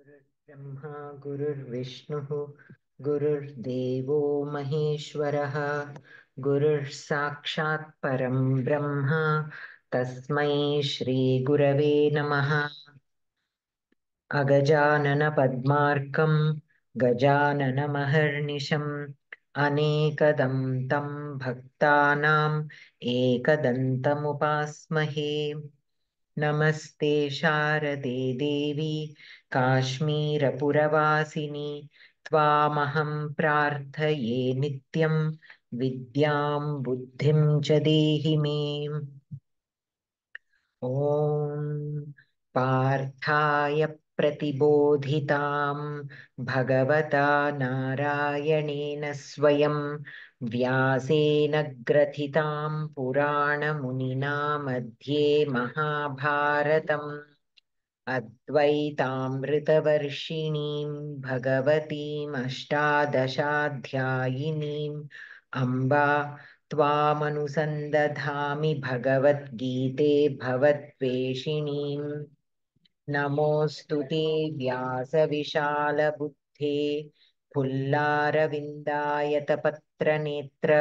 ब्रह्मा गुरुर्विष्णुः गुरुर्देवो महेश्वरः गुरुः साक्षात् परं ब्रह्म तस्मै श्रीगुरवे नमः। अगजाननपद्मार्कं गजाननमहर्निशम् अनेकदं तं भक्तानाम् एकदन्तमुपास्महे। नमस्ते शारदे देवी काश्मीरपुरवासिनि त्वामहं प्रार्थये नित्यं विद्यां बुद्धिं च देहि मे। ॐ पार्थाय प्रतिबोधितां भगवता नारायणेन स्वयं व्यासेन ग्रथितां पुराणमुनिना मध्ये महाभारतम् अद्वैतामृतवर्षिणीं भगवतीमष्टादशाध्यायिनीम् अम्बा त्वामनुसन्दधामि भगवद्गीते भवद्वेषिणीम्। नमोऽस्तु ते व्यासविशालबुद्धे फुल्लारविन्दायतपत्रनेत्र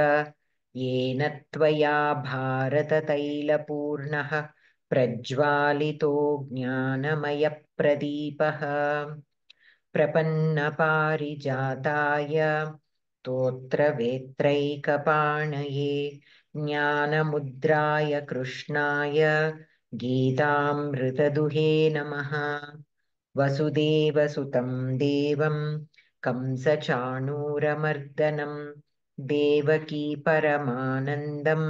येन त्वया भारततैलपूर्णः प्रज्वालितो ज्ञानमयप्रदीपः। प्रपन्नपारिजाताय स्तोत्रवेत्रैकपाणये ज्ञानमुद्राय कृष्णाय गीतामृतदुहे नमः। वसुदेवसुतं देवं कंसचाणूरमर्दनं देवकी परमानन्दं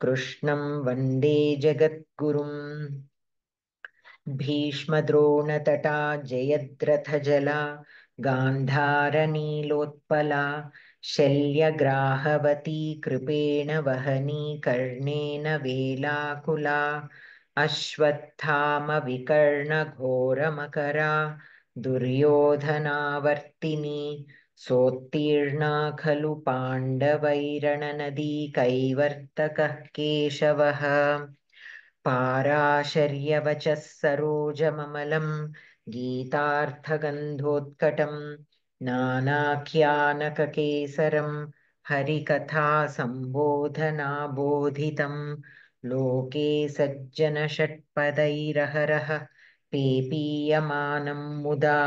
कृष्णं वन्दे जगद्गुरुम्। भीष्मद्रोणतटा जयद्रथजला गान्धारनीलोत्पला शल्यग्राहवती कृपेण वहनी कर्णेन वेलाकुला अश्वत्थामविकर्णघोरमकरा दुर्योधनावर्तिनी सोत्तीर्णा खलु पाण्डवैरणनदी कैवर्तकः केशवः। पाराशर्यवचः सरोजममलं गीतार्थगन्धोत्कटं नानाख्यानककेसरं हरिकथासम्बोधनाबोधितं लोके सज्जनषट्पदैरहरः पेपीयमानं मुदा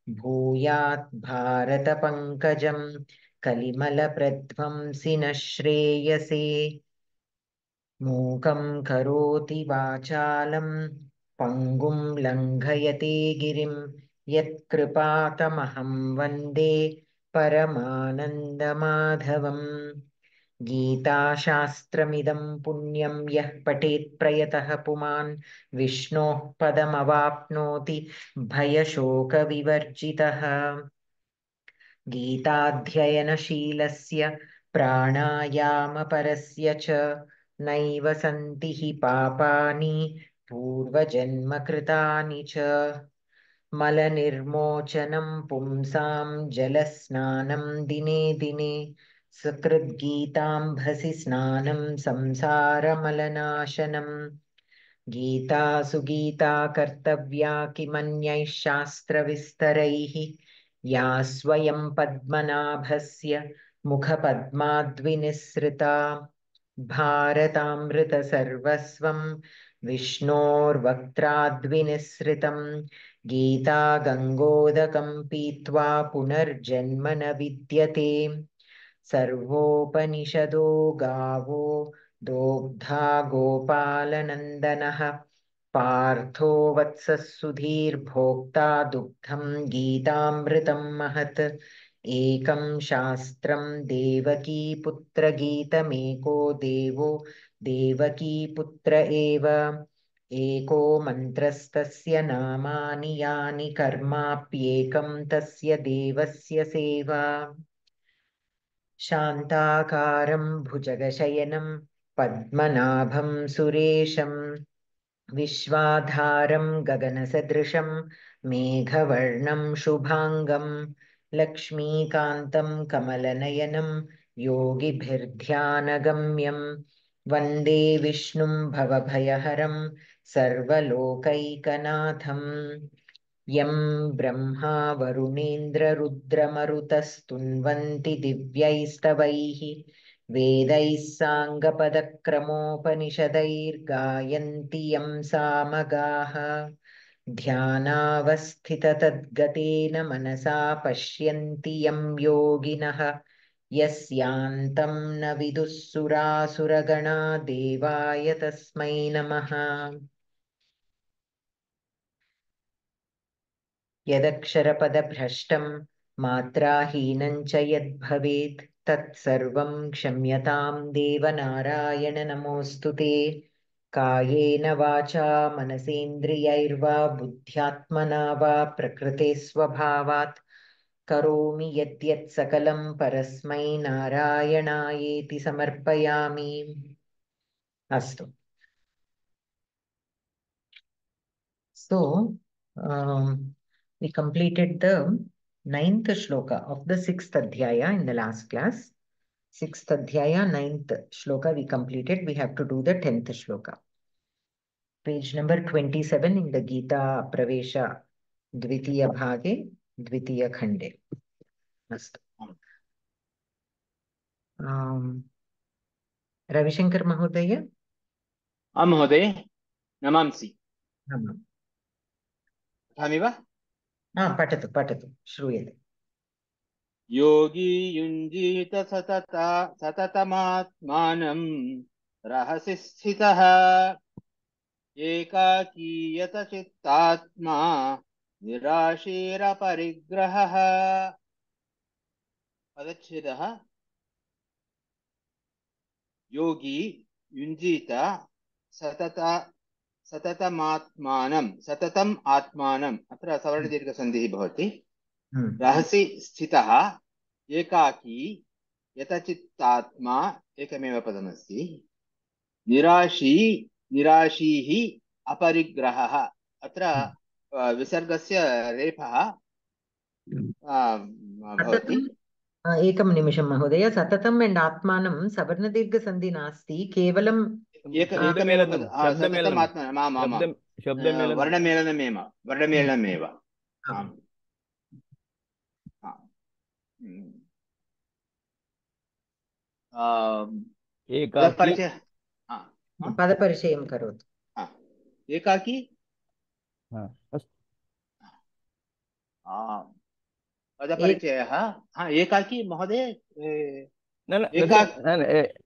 भूयात् भारतपङ्कजं कलिमलप्रध्वंसि नः श्रेयसे। मूकं करोति वाचालं पङ्गुं लङ्घयते गिरिं यत्कृपातमहं वन्दे परमानन्दमाधवम्। गीताशास्त्रमिदं पुण्यं यः पठेत् प्रयतः पुमान् विष्णोः पदमवाप्नोति भयशोकविवर्जितः। गीताध्ययनशीलस्य प्राणायामपरस्य च नैव सन्ति हि पापानि पूर्वजन्मकृतानि च। मलनिर्मोचनं पुंसां जलस्नानं दिने दिने सकृद्गीताम्भसि स्नानं संसारमलनाशनम्। गीता सुगीता कर्तव्या किमन्यैः शास्त्रविस्तरैः या स्वयं पद्मनाभस्य मुखपद्माद्विनिसृता। भारतामृतसर्वस्वं विष्णोर्वक्त्राद्विनिसृतं गीता गङ्गोदकं पीत्वा पुनर्जन्म न विद्यते। सर्वोपनिषदो गावो दोग्धा गोपालनन्दनः पार्थो वत्सः सुधीर्भोक्ता दुग्धं गीतामृतं महत्। एकं शास्त्रं देवकीपुत्रगीतमेको देवो देवकीपुत्र एव। एको मन्त्रस्तस्य नामानि यानि कर्माप्येकं तस्य देवस्य सेवा। शान्ताकारं भुजगशयनं पद्मनाभं सुरेशं विश्वाधारं गगनसदृशं मेघवर्णं शुभाङ्गं लक्ष्मीकान्तं कमलनयनं योगिभिर्ध्यानगम्यं वन्दे विष्णुं भवभयहरं सर्वलोकैकनाथम्। यं ब्रह्मा वरुणेन्द्ररुद्रमरुतस्तुन्वन्ति दिव्यैस्तवैः वेदैः साङ्गपदक्रमोपनिषदैर्गायन्ति यं सामगाः ध्यानावस्थिततद्गतेन मनसा पश्यन्ति यं योगिनः यस्यान्तं न विदुः सुरासुरगणा देवाय तस्मै नमः। यदक्षरपदभ्रष्टं मात्राहीनं च यद्भवेत् तत्सर्वं क्षम्यतां देवनारायण नमोऽस्तु ते। कायेन वाचा मनसेन्द्रियैर्वा बुद्ध्यात्मना वा प्रकृते स्वभावात् करोमि यद्यत् सकलं परस्मै नारायणायेति समर्पयामि। अस्तु। So, we completed the 9th shloka of the 6th adhyaya in the last class. 6th adhyaya, 9th shloka we completed. We have to do the 10th shloka. Page number 27 in the Geetha Pravesha Dvitiya Bhage, Dvitiya Khande. Astu. Ravishankar Mahodaya. महोदय नमांसि। Namah. पठामि वा? पठतु पठतु श्रूयते। योगी युञ्जीत सततमात्मानं रहसि स्थितः एकाकीयत चित्तात्मा निराशीरपरिग्रहः। पदच्छेदः। योगी युञ्जीत सततम् आत्मानम् अत्र सवर्णदीर्घसन्धिः भवति। रहसि स्थितः एकाकी यतचित्तात्मा एकमेव पदमस्ति। निराशीः अपरिग्रहः अत्र विसर्गस्य रेफः भवति। एकं निमिषं महोदय, सततम् एण्ड् आत्मानं सवर्णदीर्घसन्धि नास्ति, केवलं एकमेव पद सततम् आत्मानं वर्णमेलनमेव। पदपरिचयं करोतु। एकाकी पदपरिचयः। एकाकी महोदय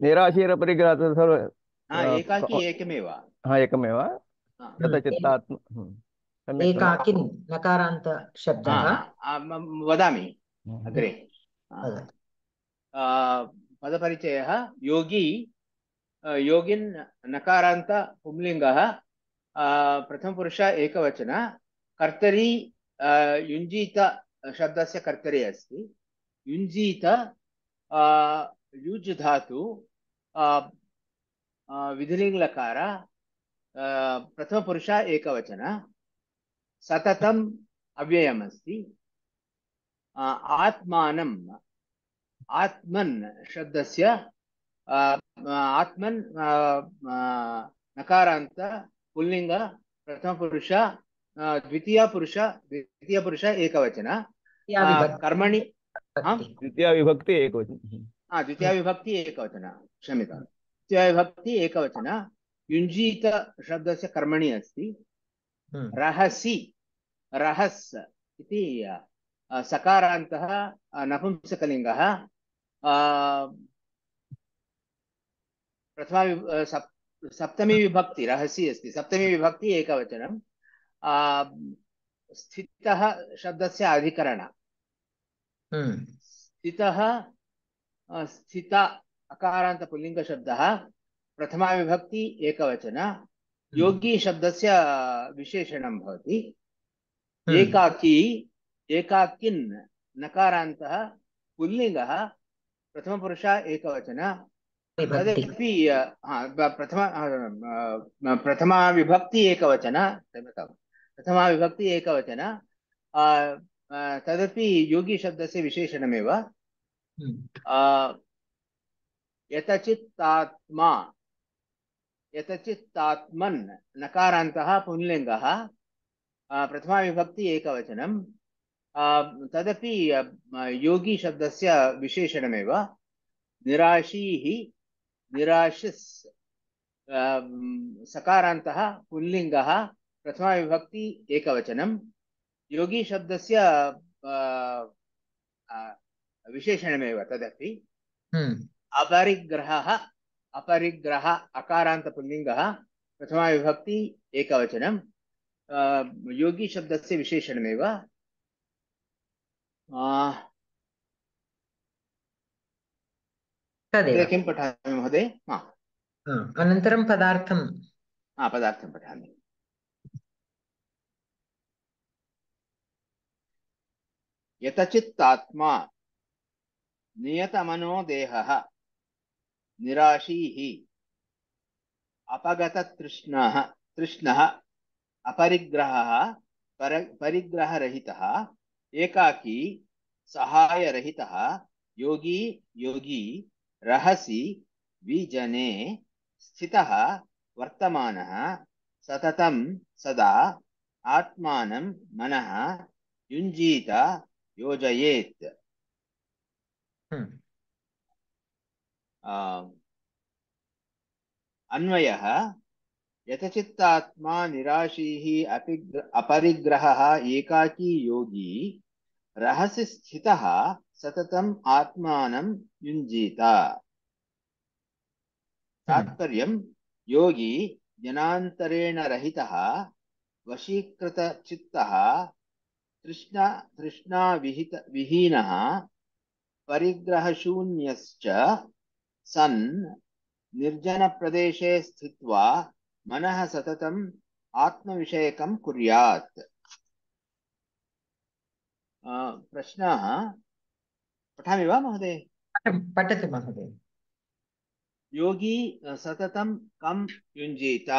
निराशीरपरिग्रहः एकाकी एकमेव। एकमेव एकाकी नकारान्त शब्दः। वदामि अग्रे। पदपरिचयः योगी योगिन् नकारान्त पुंलिङ्गः प्रथमपुरुष एकवचन। कर्तरी युञ्जीत शब्दस्य कर्तरी अस्ति। युञ्जीत युज् धातु विधिलिङ्गलकार प्रथमपुरुष एकवचन। सततम् अव्ययमस्ति। आत्मानम् आत्मन् शब्दस्य आत्मन् नकारान्त पुल्लिङ्ग प्रथमपुरुष द्वितीयपुरुष एकवचन। कर्मणि द्वितीया विभक्ति एकवचन क्षम्यतां द्वितीया विभक्ति एकवचन। युञ्जीत शब्दस्य कर्मणि अस्ति। रहसि रहस् इति सकारान्तः नपुंसकलिङ्गः। प्रथमा सप्तमी विभक्ति रहसि अस्ति। सप्तमी विभक्ति एकवचनं। स्थितः शब्दस्य अधिकरण। स्थितः स्थित अकारान्त पुल्लिङ्ग शब्दः प्रथमा विभक्ति एकवचन। योगी शब्दस्य विशेषणं भवति। एकाकी एकाकिन् नकारान्तः पुल्लिङ्गः प्रथमपुरुष एकवचन। तदपि प्रथमा विभक्ति एकवचन। प्रथमा विभक्ति एकवचन। तदपि योगी शब्दस्य विशेषणमेव। यतचित्तात्मन् नकारान्तः पुंलिङ्गः प्रथमा विभक्ति एकवचनं तदपि योगी शब्दस्य विशेषणमेव निराशीः निराशिस् सकारान्तः पुल्लिङ्गः प्रथमा विभक्ति एकवचनं योगी शब्दस्य विशेषणमेव तदपि अपरिग्रहः अपरिग्रह अकारान्त पुल्लिङ्गः प्रथमा विभक्ति एकवचनं योगी शब्दस्य विशेषणमेव तदेव किं पठामि महोदय अनन्तरं पदार्थं पदार्थं पठामि यतचित्तात्मा नियतमनो देहः निराशीः अपगततृष्णः तृष्णः अपरिग्रहः परिग्रहरहितः एकाकी सहायरहितः योगी योगी रहसि विजने स्थितः वर्तमानः सततं सदा आत्मानं मनः युञ्जीत योजयेत् अन्वयः यतचित्तात्मा निराशीः अपरिग्रहः एकाकी योगी रहसि स्थितः सततम् आत्मानं युञ्जीत तात्पर्यं योगी जनान्तरेण रहितः वशीकृतचित्तः तृष्णाविहीनः परिग्रहशून्यश्च सन् निर्जनप्रदेशे स्थित्वा मनः सततम् आत्मविषयकं कुर्यात् प्रश्नः पठामि वा महोदय पठतु महोदय योगी सततं कं युञ्जीत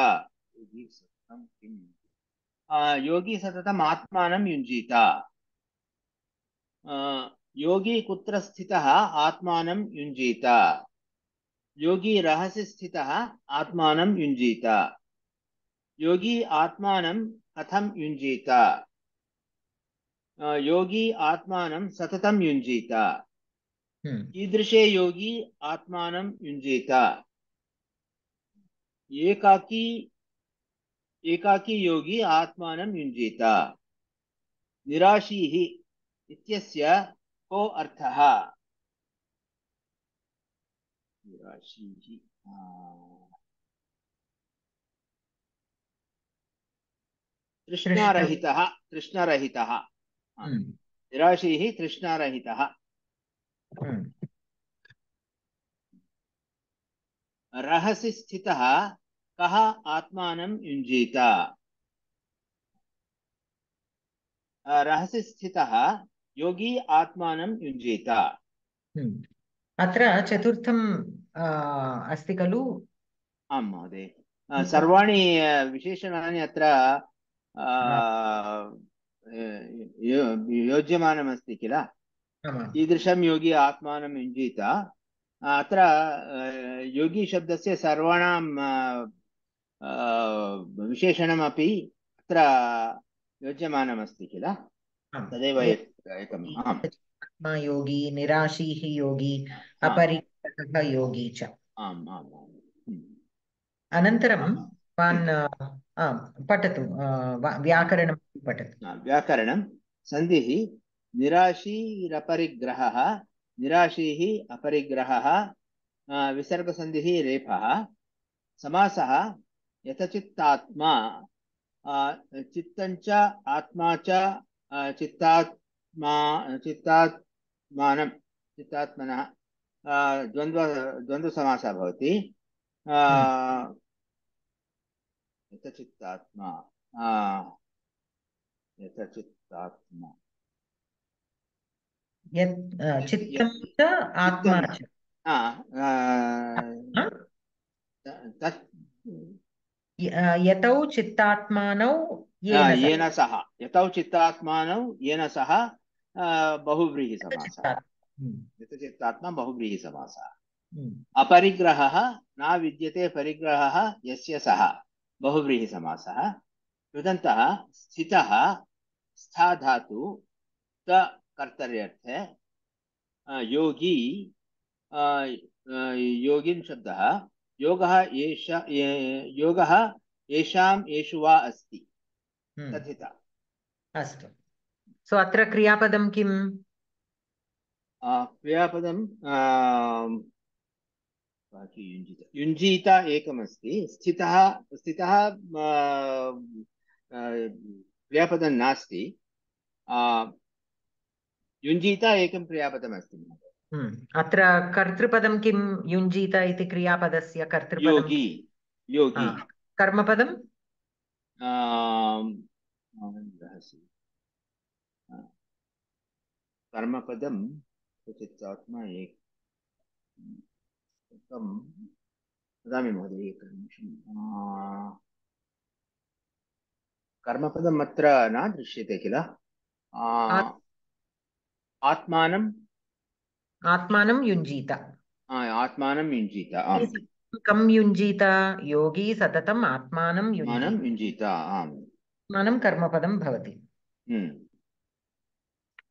योगी सततम् आत्मानं युञ्जीत योगी कुत्र स्थितः आत्मानं युञ्जीत योगी रहसि स्थितः आत्मानं युञ्जीत योगी आत्मानं कथं युञ्जीत योगी आत्मानं सततं युञ्जीत कीदृशे योगी आत्मानं युञ्जीत एकाकी योगी आत्मानं युञ्जीत निराशीः इत्यस्य को अर्थः निराशीः तृष्णारहितः तृष्णारहितः निराशीः तृष्णारहितः रहसि स्थितः कः आत्मानं युञ्जीत रहसि स्थितः योगी आत्मानं युञ्जीत अत्र चतुर्थम् अस्ति खलु आं महोदय सर्वाणि विशेषणानि अत्र योज्यमानमस्ति किल कीदृशं योगी आत्मानं युञ्जीत अत्र योगी शब्दस्य सर्वाणां विशेषणमपि अत्र योज्यमानमस्ति किल तदेव एकम् आत्मा योगी निराशीः योगी अपरिग्रहः योगी च आम् आम् अनन्तरं पठतु व्याकरणं पठतु व्याकरणं सन्धिः निराशीरपरिग्रहः निराशीः अपरिग्रहः विसर्गसन्धिः रेफः समासः यतचित्तात्मा चित्तञ्च आत्मा च चित्तात्मनः द्वन्द्वसमासः भवति यतचित्तात्मा यतचित्तात्मा चित्तं च आत्मा च यतौ चित्तात्मानौ येन सह यतौ चित्तात्मानौ येन सह बहुव्रीहि समासः यतचित्तात्मा बहुव्रीहि समासः अपरिग्रहः न विद्यते परिग्रहः यस्य सः बहुव्रीहि समासः कृदन्तः स्थितः स्था धातु त कर्तर्यर्थे योगी योगिन् शब्दः योगः योगः येषाम् येषु वा अस्ति तथिता अस्तु सो अत्र क्रियापदं किम् क्रियापदं युञ्जीत एकमस्ति स्थितः स्थितः क्रियापदं नास्ति युञ्जीत एकं क्रियापदमस्ति अत्र कर्तृपदं किं युञ्जीत इति क्रियापदस्य कर्तृपदं योगी योगी कर्मपदं कर्मपदं क्वचित् आत्मा एकं वदामि महोदय एकनिमिषं कर्मपदम् अत्र न दृश्यते किल आत्मानं युञ्जीत आत्मानं युञ्जीत कं युञ्जीत योगी सततम् आत्मानं युञ्जीत आत्मानं कर्मपदं भवति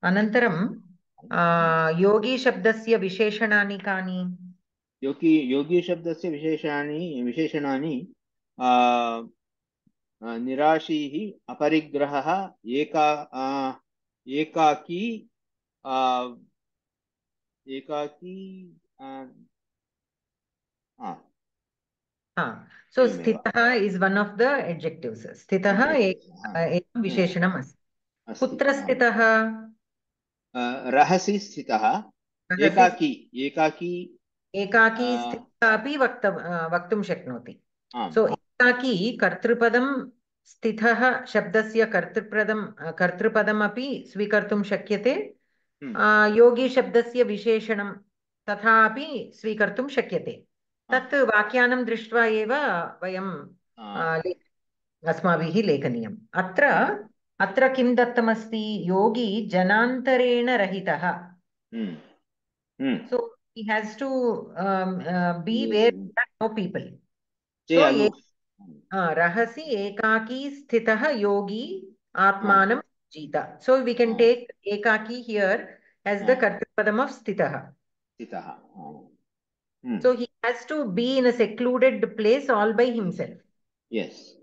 अनन्तरं योगी शब्दस्य विशेषणानि कानि योगी शब्दस्य विशेषणानि निराशीः अपरिग्रहः एकाकी so स्थितः is one of the adjectives स्थितः एकं विशेषणम् अस्ति कुत्र स्थितः रहसि स्थितः एकाकी स्थितः अपि वक्तुं शक्नोति सो एकाकी कर्तृपदं स्थितः शब्दस्य कर्तृपदमपि स्वीकर्तुं शक्यते योगी शब्दस्य विशेषणं तथापि स्वीकर्तुं शक्यते तत् वाक्यानं दृष्ट्वा एव वयं अस्माभिः लेखनीयम् अत्र किं दत्तमस्ति योगी जनान्तरेण रहितः so he has to be where there are no people so rahasi ekaki sthitah yogi atmanam jita so we can take ekaki here as the kartrupadam of sthitah so he has to be in a secluded place all by himself yes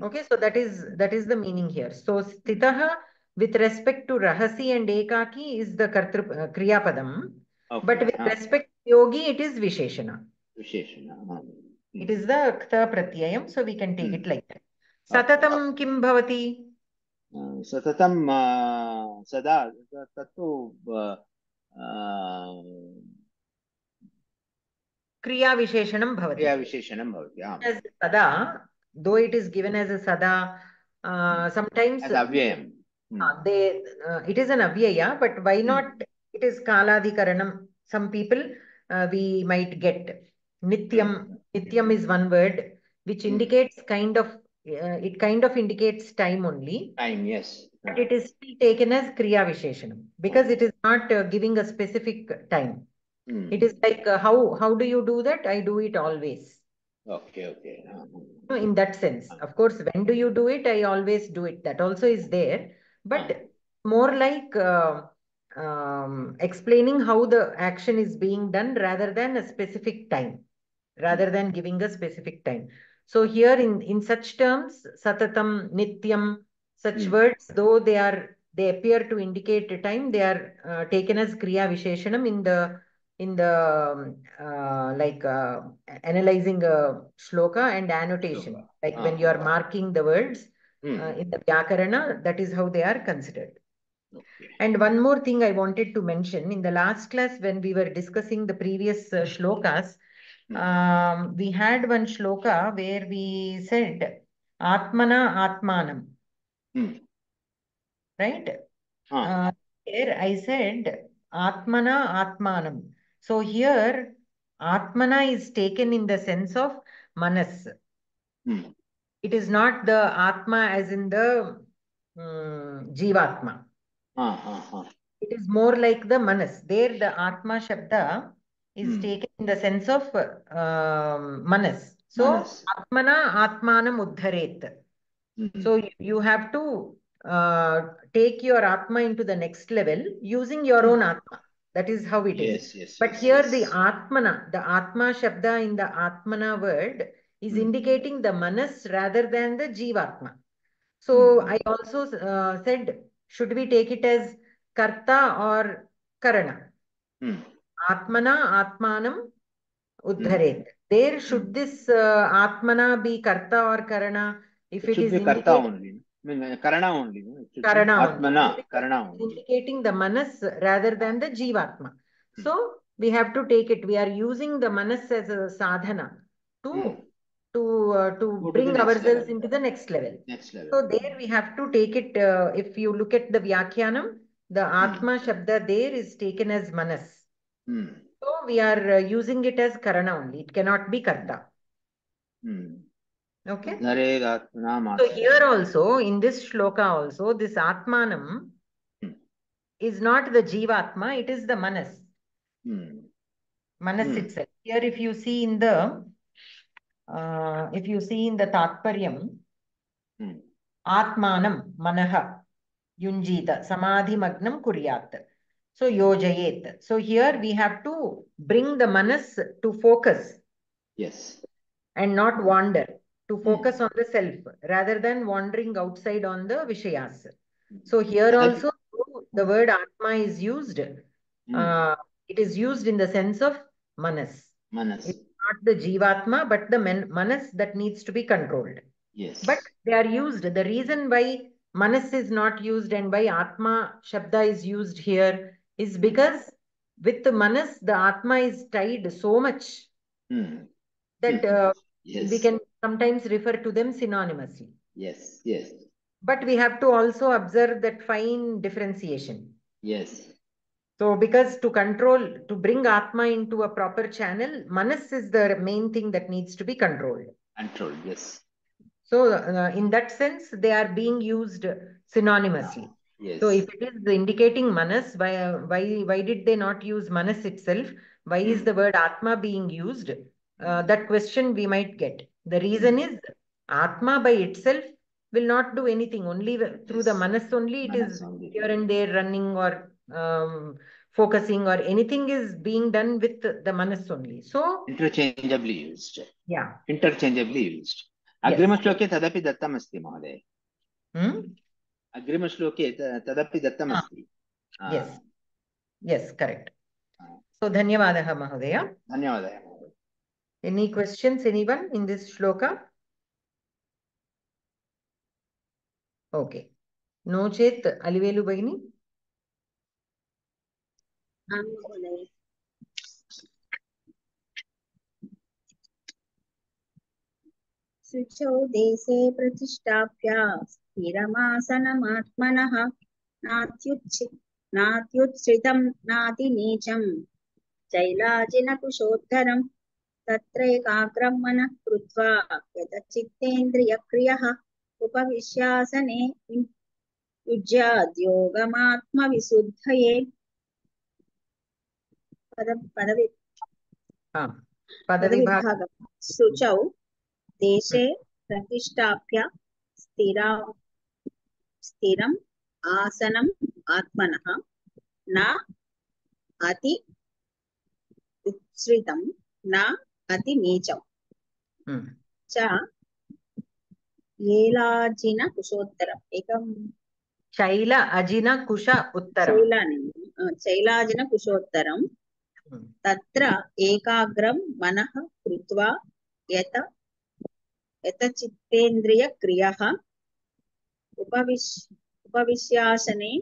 okay so that is the meaning here so sthitah with respect to rahasi and ekaki is the kriyapadam but with respect to yogi it is visheshana it is the kta pratyayam so we can take it like that satatam kim bhavati satatam sada tattu kriya visheshanam bhavati as sada though it is given as a sada sometimes as avyayam it is an avyaya but why not it is kaladhikaranam some people we might get nityam is one word which indicates it kind of indicates time only yes but it is still taken as kriya visheshanam because it is not giving a specific time it is like how do you do that I do it always okay in that sense of course when do you do it I always do it that also is there but more like explaining how the action is being done rather than a specific time rather than giving a specific time so here in such terms satatam nityam such words though they appear to indicate a time they are taken as kriya visheshanam in the like analyzing a shloka and annotation like when you are marking the words in the vyakarana that is how they are considered and one more thing I wanted to mention in the last class when we were discussing the previous shlokas we had one shloka where we said atmana atmanam right here I said atmana atmanam so here atmana is taken in the sense of manas it is not the atma as in the jivatma it is more like the manas there the atma shabda is taken in the sense of manas so atmana atmanam uddharet So you have to take your Atma into the next level using your own Atma. That is how it is. But here the Atmana, the Atma Shabda in the Atmana word is indicating the Manas rather than the Jivatma. So I also said, should we take it as Karta or Karana? Atmana, Atmanam, Uddharet. There should this Atmana be Karta or Karana? If it is Karta only. Karana only. Karana Atmana, Karana only. Indicating the Manas rather than the Jivatma. So we have to take it. We are using the Manas as a sadhana to bring ourselves into the next level. So there we have to take it. If you look at the Vyakhyanam, the Atma Shabda there is taken as Manas. So we are using it as Karana only. It cannot be Karta. Okay. So here also, in this shloka also, this Atmanam is not the Jivatma, it is the Manas. Manas itself. Here if you see in the Tatparyam, Atmanam Manaha Yunjita Samadhi Magnam Kuryat. So Yojayet. So here we have to bring the Manas to focus. Yes. And not wander, to focus on the self rather than wandering outside on the Vishayas. So here also the word Atma is used. It is used in the sense of Manas. It's not the Jivatma, but the Manas that needs to be controlled. Yes. But they are used. The reason why Manas is not used and why Atma Shabda is used here is because with the Manas, the Atma is tied so much that we can sometimes refer to them synonymously. Yes, yes. But we have to also observe that fine differentiation. Yes. So because to bring Atma into a proper channel, Manas is the main thing that needs to be controlled. Controlled, yes. So in that sense, they are being used synonymously. Yes. So if it is indicating Manas, why did they not use Manas itself? Why is the word Atma being used? That question we might get. The reason is Atma by itself will not do anything. Only through the Manas only it is here and there running or focusing or anything is being done with the Manas only. So interchangeably used. Yeah. Interchangeably used. अग्रिमश्लोके तदपि दत्तमस्ति महोदय. अग्रिमश्लोके तदपि दत्तमस्ति. Yes. Yes, correct. So धन्यवादः महोदय. धन्यवादः. Any questions, anyone in this shloka? Okay. No chet, Alivelu Bhagini? शुचौ देशे प्रतिष्ठाप्य स्थिरमासनमात्मनः नात्युच्छ्रितं नातिनीचं चैलाजिनकुशोत्तरं तत्रैकाग्रं मनः कृत्वा यतचित्तेन्द्रियक्रियः उपविश्यासने युज्याद्योगमात्मविशुद्धये. पदविभागः. शुचौ देशे प्रतिष्ठाप्य स्थिरम् आसनम् आत्मनः न अति उच्छ्रितं न अति नीचं च चैलाजिनकुशोत्तरम् एकं चैलाजिनकुशोत्तरं तत्र एकाग्रं मनः कृत्वा यतचित्तेन्द्रियक्रियः उपविश्यासने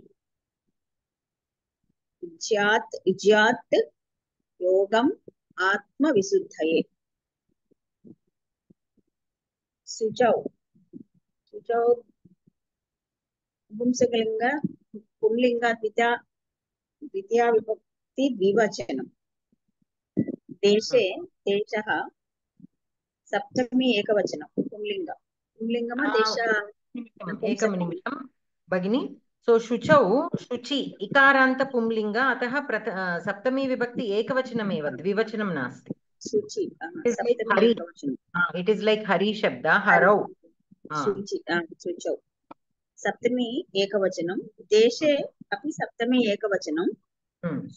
युज्यात् योगम् आत्मविशुद्धये. शुचौ पुंसकलिंग पुंलिंग द्वितीया विभक्ति द्विवचनम्. देशे देशः सप्तमी एकवचनं पुंलिंगमा देश. एकं निमिषं भगिनी. So शुचौ शुचि इकारान्त पुंलिंग अतः सप्तमी विभक्ति एकवचनमेव द्विवचनं नास्ति. शुचि It is like Hari Shabda, Harau. शुचौ सप्तमी एकवचनं देशे अपि सप्तमी एकवचनं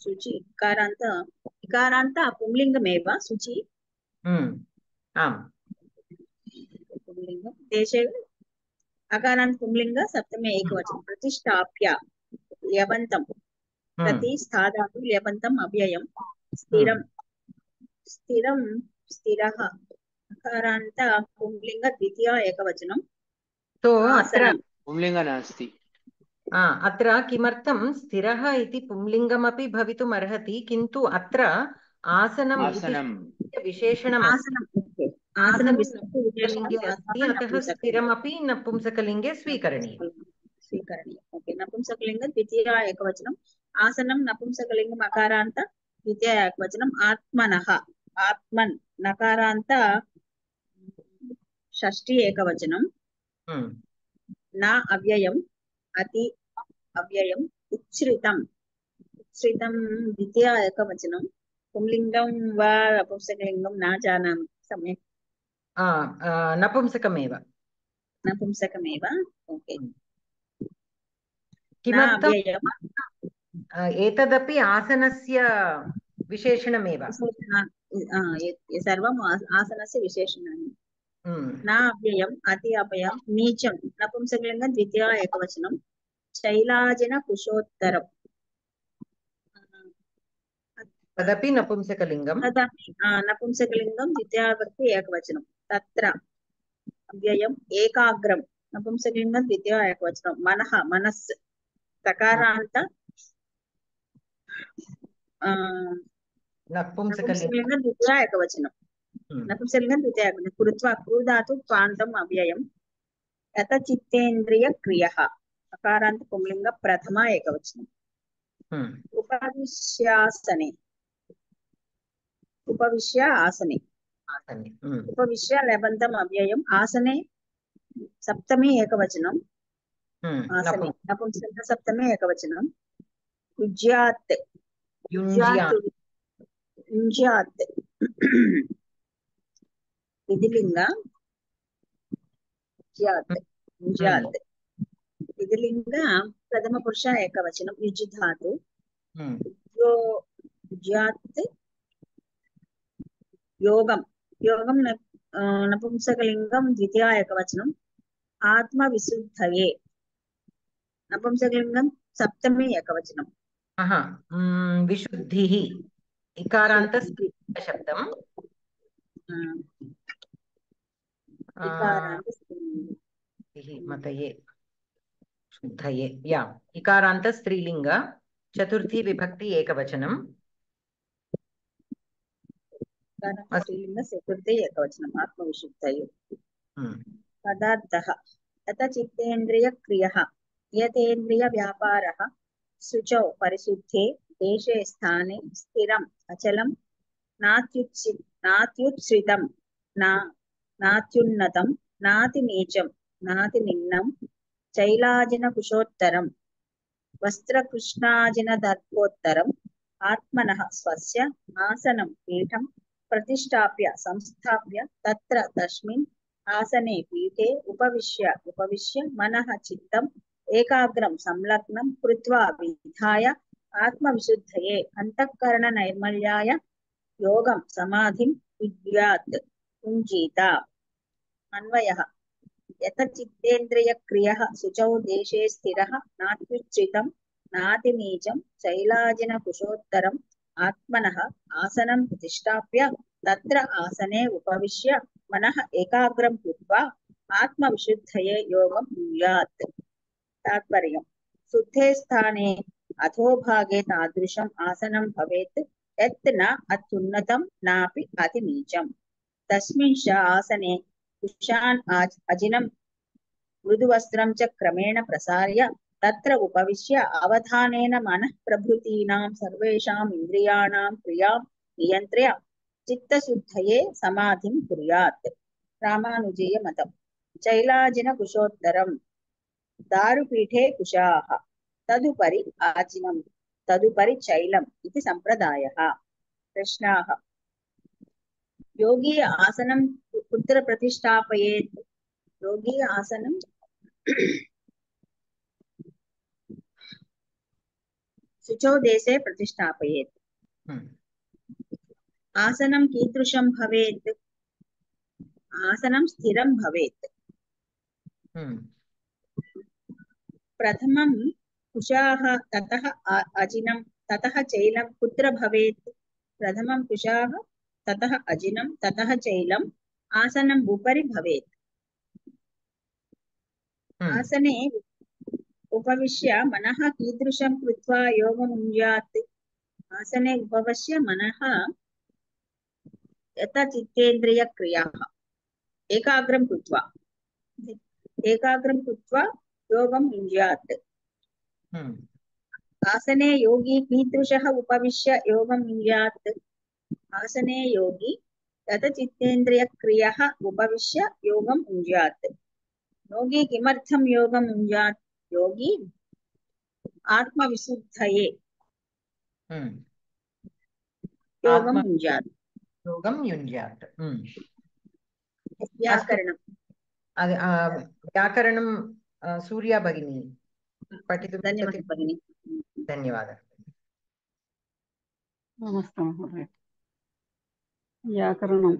शुचि इकारान्त पुंलिङ्गमेव शुचि आम् पुंलिङ्गं देशे अकारान्त पुंलिङ्ग सप्तमी एकवचनं प्रतिष्ठाप्य ल्यबन्तं प्रति स्थाधातु ल्यबन्तम् अव्ययं स्थिरं स्थिरं स्थिरः अकारान्त पुंलिङ्ग द्वितीया एकवचनं तो अत्र पुंलिङ्ग नास्ति अत्र किमर्थं स्थिरः इति पुंलिङ्गमपि भवितुम् अर्हति किन्तु अत्र आसनम् इति विशेषणम् आसनं पुंलिङ्गे अस्ति अतः स्थिरमपि नपुंसकलिङ्गे स्वीकरणीयम् ओके नपुंसकलिङ्ग द्वितीया एकवचनं आसनं नपुंसकलिङ्गम् अकारान्त द्वितीया एकवचनं आत्मनः आत्मन् नकारान्त षष्ठी एकवचनं न अव्ययम् अति अव्ययम् उच्छ्रितम् उच्छ्रितं द्वितीया एकवचनं पुंलिङ्गं वा नपुंसकलिङ्गं न जानामि सम्यक् नपुंसकमेव ओके किमर्थम् एतदपि आसनस्य विशेषणमेव सर्वम् आसनस्य विशेषणानि न अव्ययम् अति अव्ययं नीचं नपुंसकलिङ्गं द्वितीया एकवचनं शैलाजिन कुशोत्तरं तदपि नपुंसकलिङ्गं नपुंसकलिङ्गं द्वितीया विभक्ति एकवचनं तत्र अव्ययम् एकाग्रं नपुंसकलिङ्गं द्वितीया एकवचनं मनः मनस् तकारान्त नपुंसकलिङ्गं द्वितीया एकवचनं नपुंसकलिङ्गं द्वितीया एकवचनं कृत्वा क्रूधातु क्वान्तम् अव्ययं यतचित्तेन्द्रियक्रियः अकारान्त पुंलिङ्ग प्रथमा एकवचनम् उपविश्य आसने उपविश्य लबन्तम् अव्ययम् आसने सप्तमी एकवचनं आसने नपुंसक सप्तमी एकवचनं युज्यात् विधिलिङ्ग विधिलिङ्ग प्रथमपुरुष एकवचनं युज् धातु युज्यात् योगं नपुंसकलिङ्गं द्वितीया एकवचनम् आत्मविशुद्धये नपुंसकलिङ्गं सप्तमी एकवचनं विशुद्धिः इकारान्त स्त्रीलिङ्गशब्दम् मतये शुद्धये या इकारान्त स्त्रीलिङ्ग चतुर्थी विभक्ति एकवचनं स्त्रीलिङ्ग चतुर्थी एकवचनम् आत्मविशुद्धये पदार्थः यतचित्तेन्द्रियक्रियः यतेन्द्रियव्यापारः शुचौ परिशुद्धे देशे स्थाने स्थिरम् अचलं नात्युच्छ्रितं नात्युन्नतं नातिनीचं नातिनिम्नं चैलाजिनकुशोत्तरं वस्त्रकृष्णाजिनदर्पोत्तरम् आत्मनः स्वस्य आसनं पीठं प्रतिष्ठाप्य संस्थाप्य तत्र तस्मिन् आसने पीठे उपविश्य मनः चित्तम् एकाग्रं संलग्नं कृत्वा विधाय आत्मविशुद्धये अन्तःकरणनैर्मल्याय योगं समाधिं विद्यात् पुञ्जीत अन्वयः यतचित्तेन्द्रियक्रियः शुचौ देशे स्थिरः नात्युच्छ्रितं नातिनीचं शैलाजिनकुशोत्तरम् आत्मनः आसनं प्रतिष्ठाप्य तत्र आसने उपविश्य मनः एकाग्रं कृत्वा आत्मविशुद्धये योगं भूयात् तात्पर्यं शुद्धे स्थाने अधोभागे तादृशम् आसनं भवेत् यत् न अत्युन्नतं नापि अतिनीचं तस्मिन् च आसने कुशान् अजिनं मृदुवस्त्रं च क्रमेण प्रसार्य तत्र उपविश्य अवधानेन मनः प्रभृतीनां सर्वेषाम् इन्द्रियाणां क्रियां नियन्त्र्य चित्तशुद्धये समाधिं कुर्यात् रामानुजीय मतं चैलाजिनकुशोत्तरं दारुपीठे कुशाः तदुपरि आजिनं तदुपरि चैलम् इति सम्प्रदायः प्रश्नाः योगी आसनं कुत्र प्रतिष्ठापयेत् योगी आसनं शुचौ देशे प्रतिष्ठापयेत्। आसनं कीदृशं भवेत्? आसनं स्थिरं भवेत्। प्रथमं कुशाः, ततः अजिनं, ततः चैलं कुत्र भवेत्? प्रथमं कुशाः, ततः अजिनं, ततः चैलम् आसनम् उपरि भवेत्। आसने उपविश्य मनः कीदृशं कृत्वा योगं युञ्ज्यात्? आसने उपविश्य मनः यतचित्तेन्द्रियक्रियाः एकाग्रं कृत्वा योगं युञ्ज्यात्। आसने योगी कीदृशः उपविश्य योगं युञ्ज्यात्? आसने योगी यतचित्तेन्द्रियक्रियः उपविश्य योगं युञ्ज्यात्। योगी किमर्थं योगं युञ्ज्यात्? योगी आत्मविशुद्धये योगं युञ्ज्यात्। योगं युञ्ज्यात्। व्याकरणं व्याकरणं सूर्या भगिनी पठितुं धन्यवादः भगिनी। धन्यवादः। नमस्ते महोदय। व्याकरणं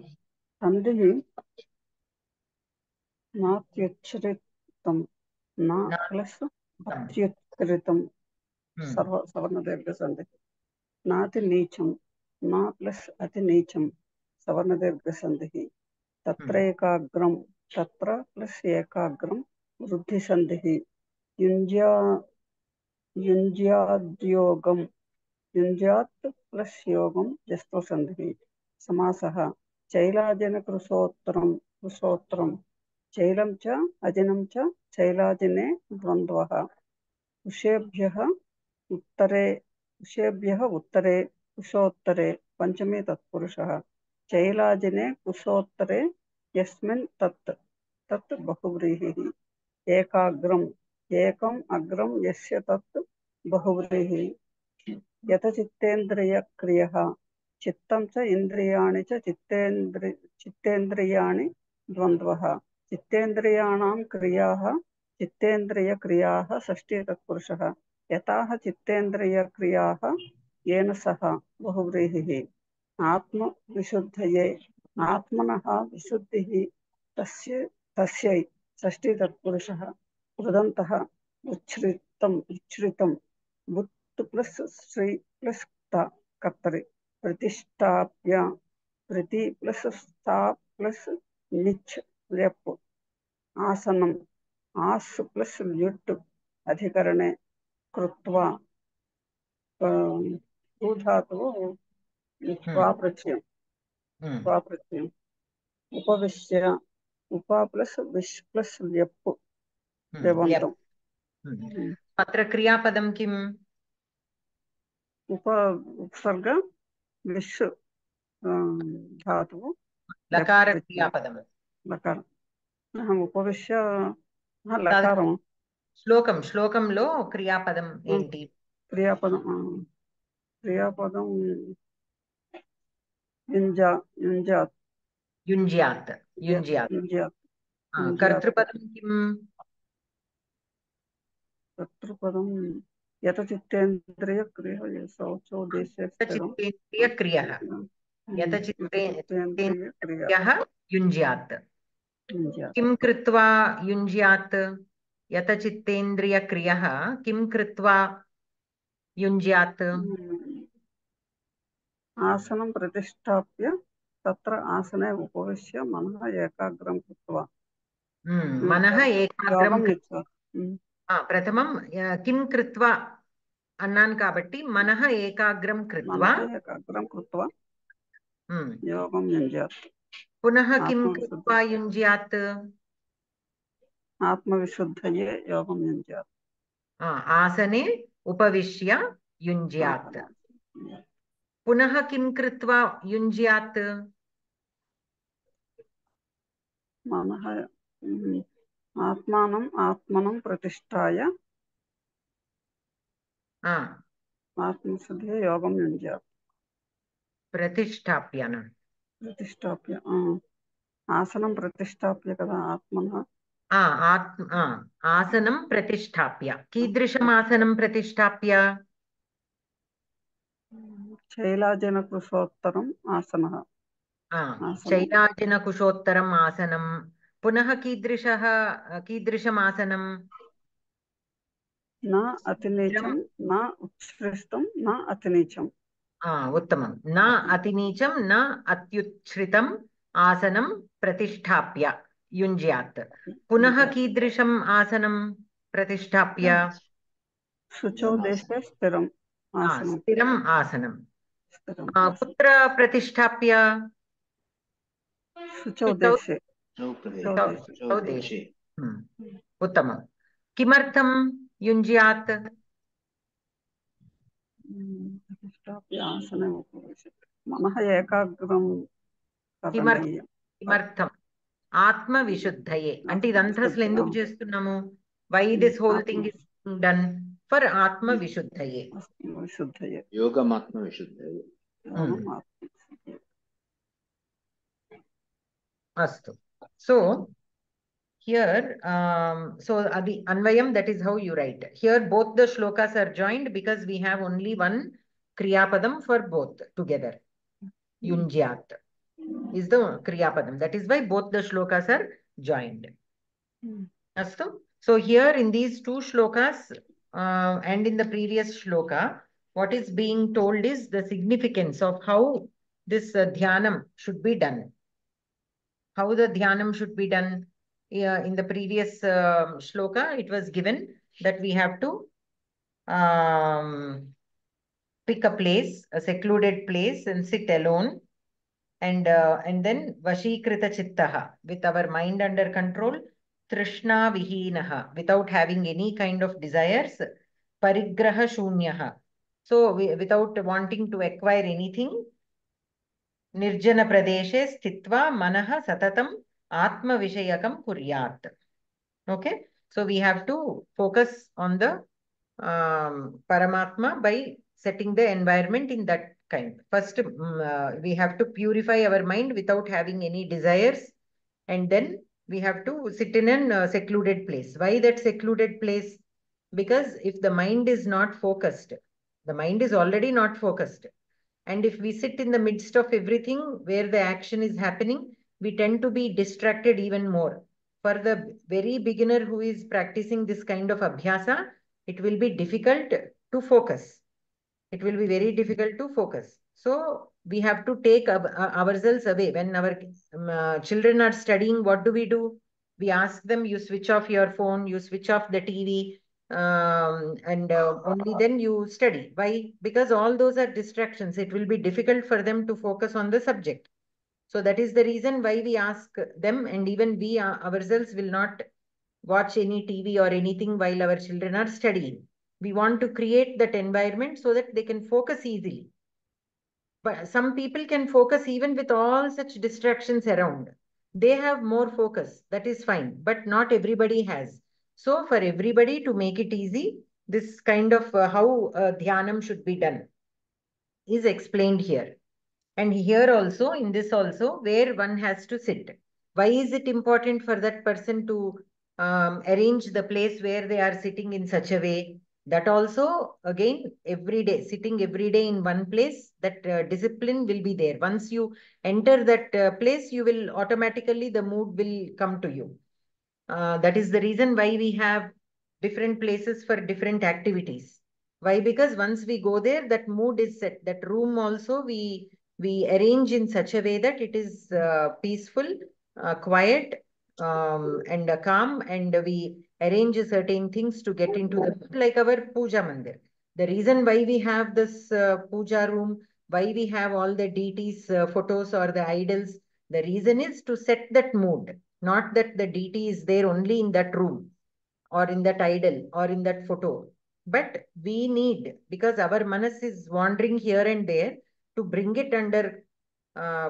सन्धिः नात्युच्छ्रितं न प्लस् अत्युत्कृतं सवर्णदीर्घसन्धिः। नातिनीचं न प्लस् अतिनीचं सवर्णदीर्घसन्धिः। तत्रैकाग्रं तत्र प्लस् एकाग्रं वृद्धिसन्धिः। युञ्ज्याद्योगं युञ्ज्यात् प्लस् योगं जस्त्वसन्धिः। समासः चैलाजिनकृशोत्तरं कृशोत्तरं चैलं च अजिनं च चैलाजिने द्वन्द्वः। उषेभ्यः उत्तरे कुशोत्तरे पंचमी तत्पुरुषः। चैलाजिने कुशोत्तरे यस्मिन् तत् बहुव्रीहिः। एकाग्रम् एकम् अग्रं यस्य तत् बहुव्रीहिः। यतचित्तेन्द्रियक्रियः चित्तं च इन्द्रियाणि च चित्तेन्द्रियाणि द्वन्द्वः। चित्तेन्द्रियाणां क्रियाः चित्तेन्द्रियक्रियाः षष्ठी तत्पुरुषः। यताः चित्तेन्द्रियक्रियाः येन सह बहुव्रीहिः। आत्मविशुद्धये आत्मनः विशुद्धिः तस्यै षष्ठी तत्पुरुषः। कृदन्तः उच्छ्रितं बुत् प्लस् श्री प्लस् कर्तरि। प्रतिष्ठाप्य प्रति प्लस् स्था प्लस् निच् लेप्। आसनम् आस् प्लस् ल्युट् अधिकरणे कृत्वा धातुः स्वाप्रत्ययम्। उपविश्य उप प्लस् विश् प्लस् ल्यप् लेवन्तम्। अत्र क्रियापदं किम्? उपसर्ग विश् धातुः लकार क्रियापदं। लकार अहम् उपविश्य लकारं श्लोकंలో क्रियापदं ఏంటి? क्रियापदं युञ्ज्यात्। कर्तृपदं किम्? कर्तृपदं यतचित्तेन्द्रियक्रियः शौचो देशे स्थिरं चित्तेन्द्रियक्रियः यतचित्तेन्द्रियः युञ्ज्यात्। किं कृत्वा युञ्ज्यात्? यतचित्तेन्द्रियक्रियः किं कृत्वा युञ्ज्यात्? आसनं प्रतिष्ठाप्य तत्र आसने उपविश्य मनः एकाग्रं कृत्वा मनः एकाग्रं प्रथमं किं कृत्वा అన్నాను కాబట్టి మనః ఏకాగ్రం కృత్వా योगं युञ्ज्यात्। पुनः किं कृत्वा युञ्ज्यात्? आत्मविशुद्धये योगं युञ्ज्यात्। आसने उपविश्य युञ्ज्यात्। पुनः किं कृत्वा युञ्ज्यात्? मनः आत्मनं प्रतिष्ठाय आत्मविशुद्धये योगं युञ्ज्यात्। प्रतिष्ठाप्य आसनं प्रतिष्ठाप्य कदा आत्मनः आसनं प्रतिष्ठाप्य कीदृशम् आसनं प्रतिष्ठाप्य शैलाजनकुशोत्तरम् आसनः शैलाजिनकुशोत्तरम् आसनं पुनः कीदृशम् आसनं न अतिनीचं न उत्कृष्टं न अतिनीचम् उत्तमं न अतिनीचं न अत्युच्छ्रितम् आसनं प्रतिष्ठाप्य युञ्ज्यात् पुनः कीदृशम् आसनं प्रतिष्ठाप्य शुचौ देशे स्थिरम् आसनं स्थिरम् आसनं स्थिरम् कुत्र प्रतिष्ठाप्य शुचौ देशे शुचौ देशे उत्तमं किमर्थं युञ्ज्यात् प्रतिष्ठाप्य आसने उपविशति मनः एकाग्रं करणीयम् किमर्थम् ఆత్మవిశుద్ధయే అంటే ఇదంతా అసలు ఎందుకు చేస్తున్నాము why this whole thing is done for ఆత్మవిశుద్ధయే యోగం ఆత్మవిశుద్ధయే అస్తు so here so adi anvayam, that is how you write here. Both the shlokas are joined because we have only one kriya padam for both together. Yunjyat is the kriya padam, that is why both the shlokas are joined. Astu. So here in these two shlokas and in the previous shloka, what is being told is the significance of how this dhyanam should be done. How the dhyanam should be done. In the previous shloka, it was given that we have to pick a place, a secluded place, and sit alone. And then vashikrita chittaha, with our mind under control, trishna vihinaha, without having any kind of desires, parigraha shunyaha, so without wanting to acquire anything, nirjana pradeshe sthitva manaha satatam atma vishayakam kuryat. Okay, so we have to focus on the Paramatma by setting the environment in that kind. First, we have to purify our mind without having any desires, and then we have to sit in a secluded place. Why that secluded place? Because if the mind is not focused, the mind is already not focused. And if we sit in the midst of everything where the action is happening, we tend to be distracted even more. For the very beginner who is practicing this kind of abhyasa, it will be difficult to focus. It will be very difficult to focus. So we have to take ourselves away. When our children are studying, what do? We ask them, you switch off your phone, you switch off the TV, and only then you study. Why? Because all those are distractions. It will be difficult for them to focus on the subject. So that is the reason why we ask them, and even we ourselves will not watch any TV or anything while our children are studying. We want to create that environment so that they can focus easily. But some people can focus even with all such distractions around. They have more focus, that is fine, but not everybody has. So for everybody, to make it easy, this kind of how dhyanam should be done is explained here. And here also, in this also, where one has to sit. Why is it important for that person to arrange the place where they are sitting in such a way? That also, again, every day, sitting every day in one place, that discipline will be there. Once you enter that place, you will automatically, the mood will come to you. That is the reason why we have different places for different activities. Why? Because once we go there, that mood is set. That room also, we arrange in such a way that it is peaceful, quiet, and calm, and we arrange certain things to get into the, like our puja mandir. The reason why we have this puja room, why we have all the deities photos or the idols, the reason is to set that mood, not that the deity is there only in that room or in that idol or in that photo. But we need, because our manas is wandering here and there, to bring it under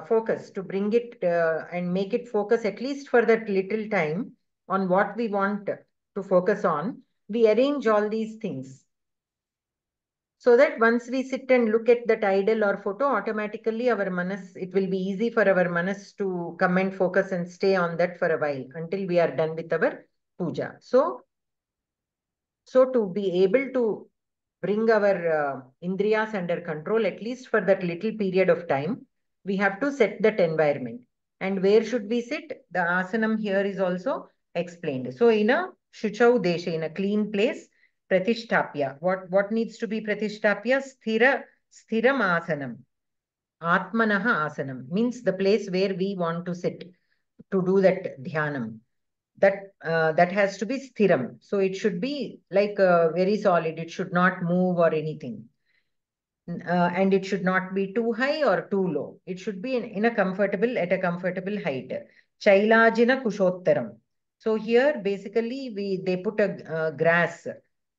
focus, to bring it and make it focus at least for that little time on what we want to focus on. We arrange all these things so that once we sit and look at that idol or photo, automatically our manas, it will be easy for our manas to come and focus and stay on that for a while until we are done with our puja. So to be able to bring our indriyas under control, at least for that little period of time, we have to set that environment. And where should we sit? The asanam here is also explained. So in a shuchau desha, in a clean place, pratishtapya. What needs to be pratishtapya? Sthiram asanam. Atmanaha asanam means the place where we want to sit to do that dhyanam. That has to be sthiram. So it should be like very solid. It should not move or anything. And it should not be too high or too low. It should be at a comfortable height. Chailajina kushottaram. So here basically they put a grass,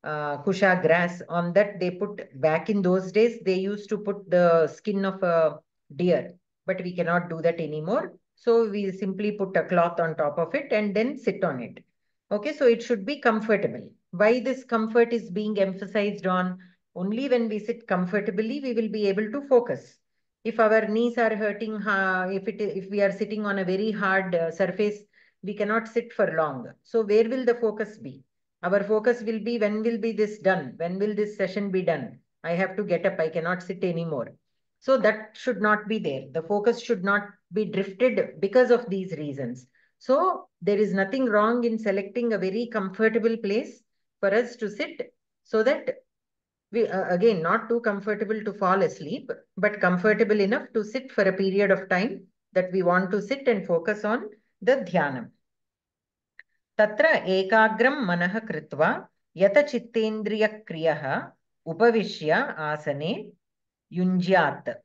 kusha grass. On that they put, back in those days they used to put the skin of a deer, but we cannot do that anymore. So we simply put a cloth on top of it and then sit on it. Okay, so it should be comfortable. Why this comfort is being emphasized on? Only when we sit comfortably, we will be able to focus. If our knees are hurting, if we are sitting on a very hard surface, we cannot sit for long. So where will the focus be? Our focus will be, when will be this done? When will this session be done? I have to get up. I cannot sit anymore. So that should not be there. The focus should not be drifted because of these reasons. So there is nothing wrong in selecting a very comfortable place for us to sit, so that we, again, not too comfortable to fall asleep, but comfortable enough to sit for a period of time that we want to sit and focus on the dhyanam. Tatra ekagram manah kritva yata chittendriya kriyah upavishya asane yunjyat.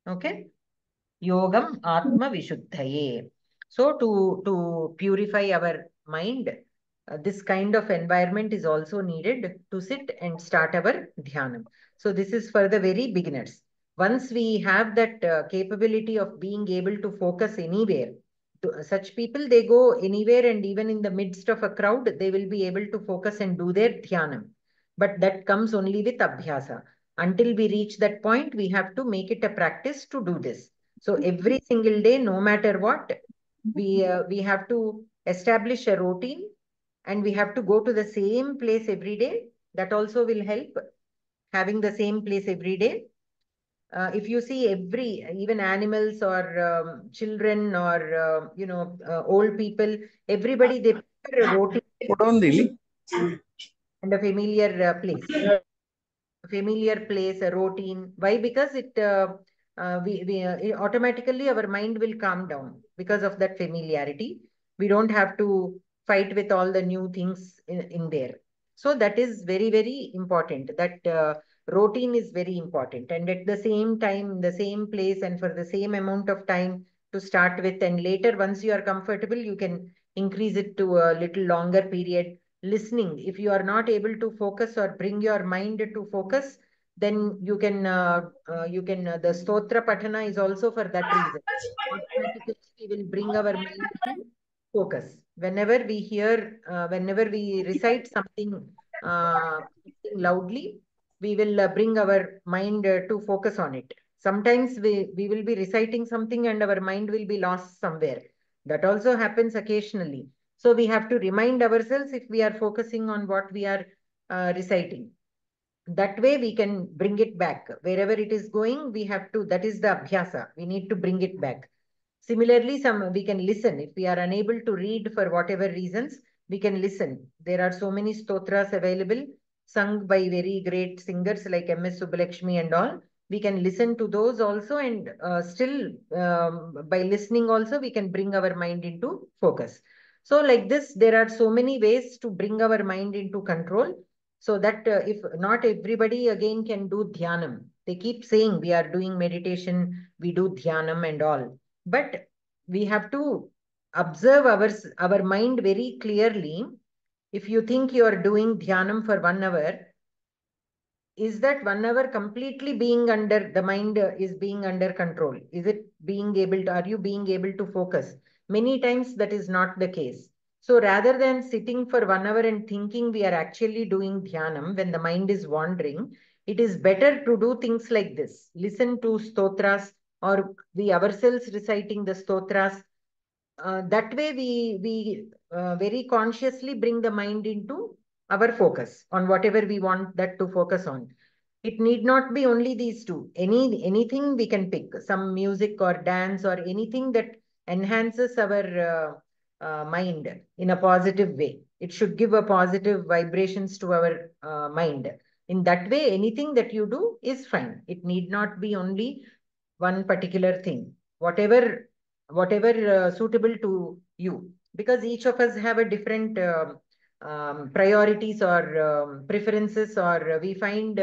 Okay. Yogam atma vishuddhaye. So to purify our mind, this kind of environment is also needed to sit and start our dhyanam. So this is for the very beginners. Once we have that capability of being able to focus anywhere, such people, they go anywhere, and even in the midst of a crowd, they will be able to focus and do their dhyanam. But that comes only with abhyasa. Until we reach that point, we have to make it a practice to do this. So every single day, no matter what, we have to establish a routine, and we have to go to the same place every day. That also will help, having the same place every day. If you see even animals or children or, old people, everybody, they prefer a routine and a familiar place, a routine. Why? Because it automatically our mind will calm down because of that familiarity. We don't have to fight with all the new things in there. So that is very, very important. That routine is very important. And at the same time, the same place, and for the same amount of time to start with, and later, once you are comfortable, you can increase it to a little longer period. Listening, if you are not able to focus or bring your mind to focus, then you can the stotra patana is also for that reason. Automatically we will bring our mind to focus. Whenever we recite something loudly, we will bring our mind to focus on it. Sometimes we will be reciting something and our mind will be lost somewhere. That also happens occasionally. So we have to remind ourselves if we are focusing on what we are reciting. That way we can bring it back. Wherever it is going, we have to, that is the abhyasa. We need to bring it back. Similarly, we can listen. If we are unable to read for whatever reasons, we can listen. There are so many stotras available, sung by very great singers like M.S. Subbulakshmi and all. We can listen to those also, and still by listening also, we can bring our mind into focus. So like this, there are so many ways to bring our mind into control. So that if not everybody again can do dhyanam. They keep saying we are doing meditation, we do dhyanam and all. But we have to observe our mind very clearly. If you think you are doing dhyanam for 1 hour, is that 1 hour completely being under, the mind is being under control? Is it being able to, are you being able to focus? Many times that is not the case. So rather than sitting for 1 hour and thinking we are actually doing dhyanam when the mind is wandering, it is better to do things like this. Listen to stotras, or we ourselves reciting the stotras, that way we very consciously bring the mind into our focus on whatever we want that to focus on. It need not be only these two. Anything we can pick, some music or dance or anything that enhances our mind in a positive way. It should give a positive vibrations to our mind. In that way, anything that you do is fine. It need not be only one particular thing. Whatever suitable to you, because each of us have a different priorities or preferences, or we find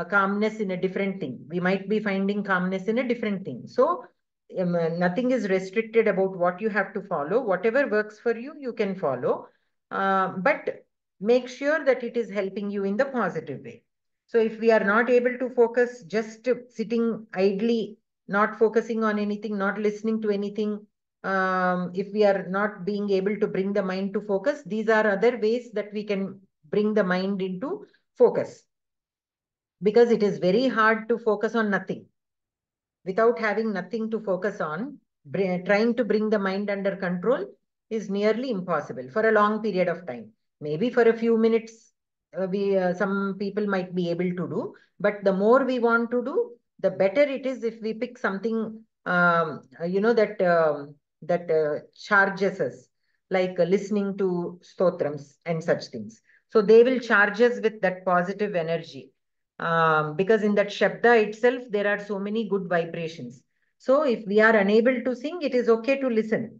calmness in a different thing. We might be finding calmness in a different thing. So nothing is restricted about what you have to follow. Whatever works for you, you can follow. But make sure that it is helping you in the positive way. So if we are not able to focus, just sitting idly, not focusing on anything, not listening to anything, if we are not being able to bring the mind to focus, these are other ways that we can bring the mind into focus. Because it is very hard to focus on nothing. Without having nothing to focus on, trying to bring the mind under control is nearly impossible for a long period of time. Maybe for a few minutes, some people might be able to do, but the more we want to do, the better it is if we pick something, that charges us, like listening to stotrams and such things. So they will charge us with that positive energy. Because in that Shabda itself, there are so many good vibrations. So if we are unable to sing, it is okay to listen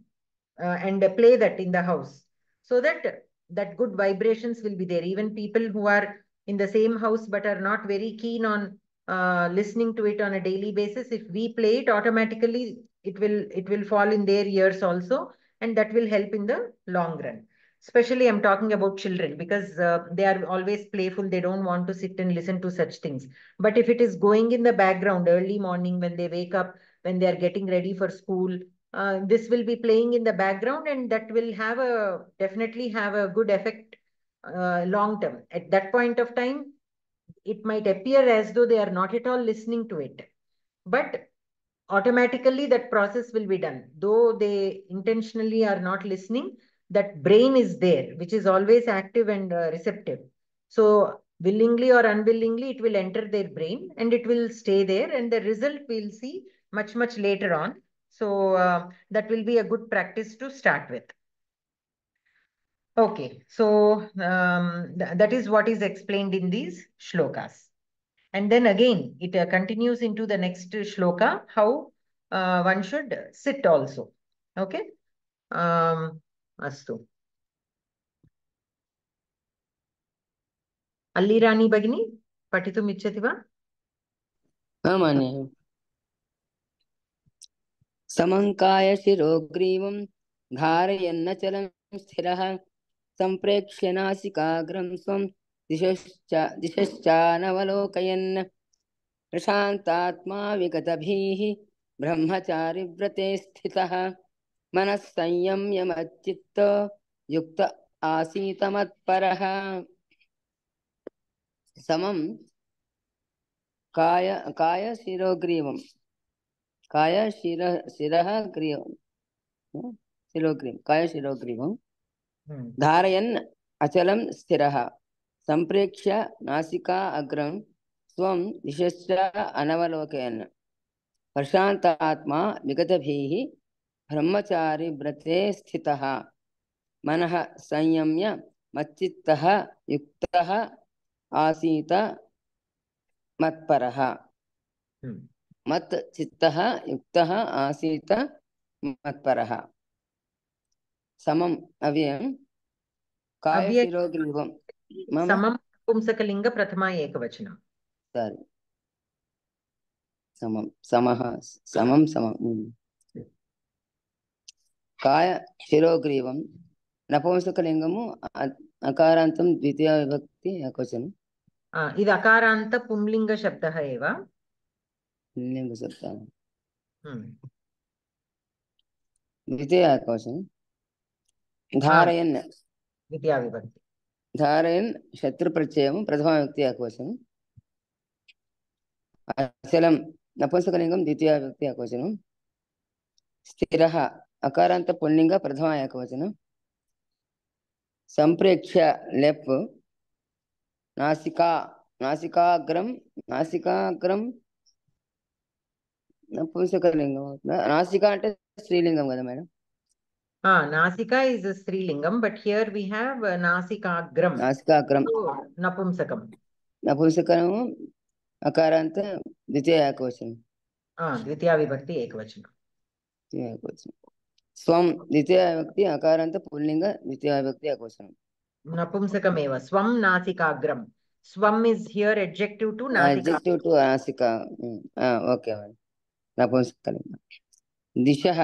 and play that in the house, so that good vibrations will be there. Even people who are in the same house but are not very keen on listening to it on a daily basis, if we play it, automatically it will fall in their ears also, and that will help in the long run. Especially I'm talking about children, because they are always playful. They don't want to sit and listen to such things. But if it is going in the background early morning when they wake up, when they are getting ready for school, this will be playing in the background, and that will definitely have a good effect long term. At that point of time, it might appear as though they are not at all listening to it. But automatically that process will be done. Though they intentionally are not listening, that brain is there, which is always active and receptive. So willingly or unwillingly, it will enter their brain and it will stay there. And the result we'll see much, much later on. So that will be a good practice to start with. Okay, so that is what is explained in these shlokas. And then again, it continues into the next shloka, how one should sit also. Okay. Astu. Allirani Bagini, Patitum Ichchati va? Mani. Samankaya Shirogrivam Dharayannachalam Sthiraha Sampreksya Nasikagram Swam Dishashchanavalokayan Prashantatma Vigatabhihi Brahmachari Vrate Sthitaha Manas Sanyamya Machitta Yukta Asitamat Paraha Samam Kaya Shirogrivam Kaya Shiraha Grivam Shirogrivam Kaya Shirogrivam Dharayan Achalam Sthiraha Sampreksha Nasika Agram Swam Dishascha Anavalokayan Prashantatma Vigatabhihi Brahmachari Vrate Sthitaha Manaha Sanyamya Machittaha Yuktaha Asita Matparaha Mat Chittaha Yuktaha Asita Matparaha Samam Avyam Kaya Shirogrivam Samam Pumsakalinga Prathama Ekavachana. Sorry. Samam. Kaya Shirogrivam Napumsakalingamu Akarantam Dvitiya Vibhakti Ekavachanam. Id Akaranta Pumlinga Shabdaha eva. Pumlinga Shabdaha. Dvitiya Ekavachanam. Dharayan Dvitiya Vibhakti. Dharayan Shatru Prachayam Prathama Vibhakti Ekavachanam. Achalam Napumsakalingam Dvitiya Vibhakti Ekavachanam. Sthiraha अकारान्त पुल्लिङ्ग प्रथमा एकवचनं सम्प्रेक्ष्य लेप् नासिका नासिकाग्रं नपुंसकलिङ्गं नासिका అంటే స్త్రీలింగం కదా madam Nasika is a Strilingam, but here we have Nasikagram. नासिकाग्रं So, Napumsakam. नपुंसकलिङ्गं अकारान्त द्वितीय एकवचनं Dvitiya Vibhakti Ekvachana. द्वितीय एकवचनं स्वं द्वितीय विभक्ति अकारान्त पुल्लिङ्ग द्वितीय विभक्ति एकवचनं Napumsakam eva. Swam Nasikagram. Swam is here adjective to Nasika. adjective to नासिका ओके मैडम नपुंसकलिङ्गं दिशः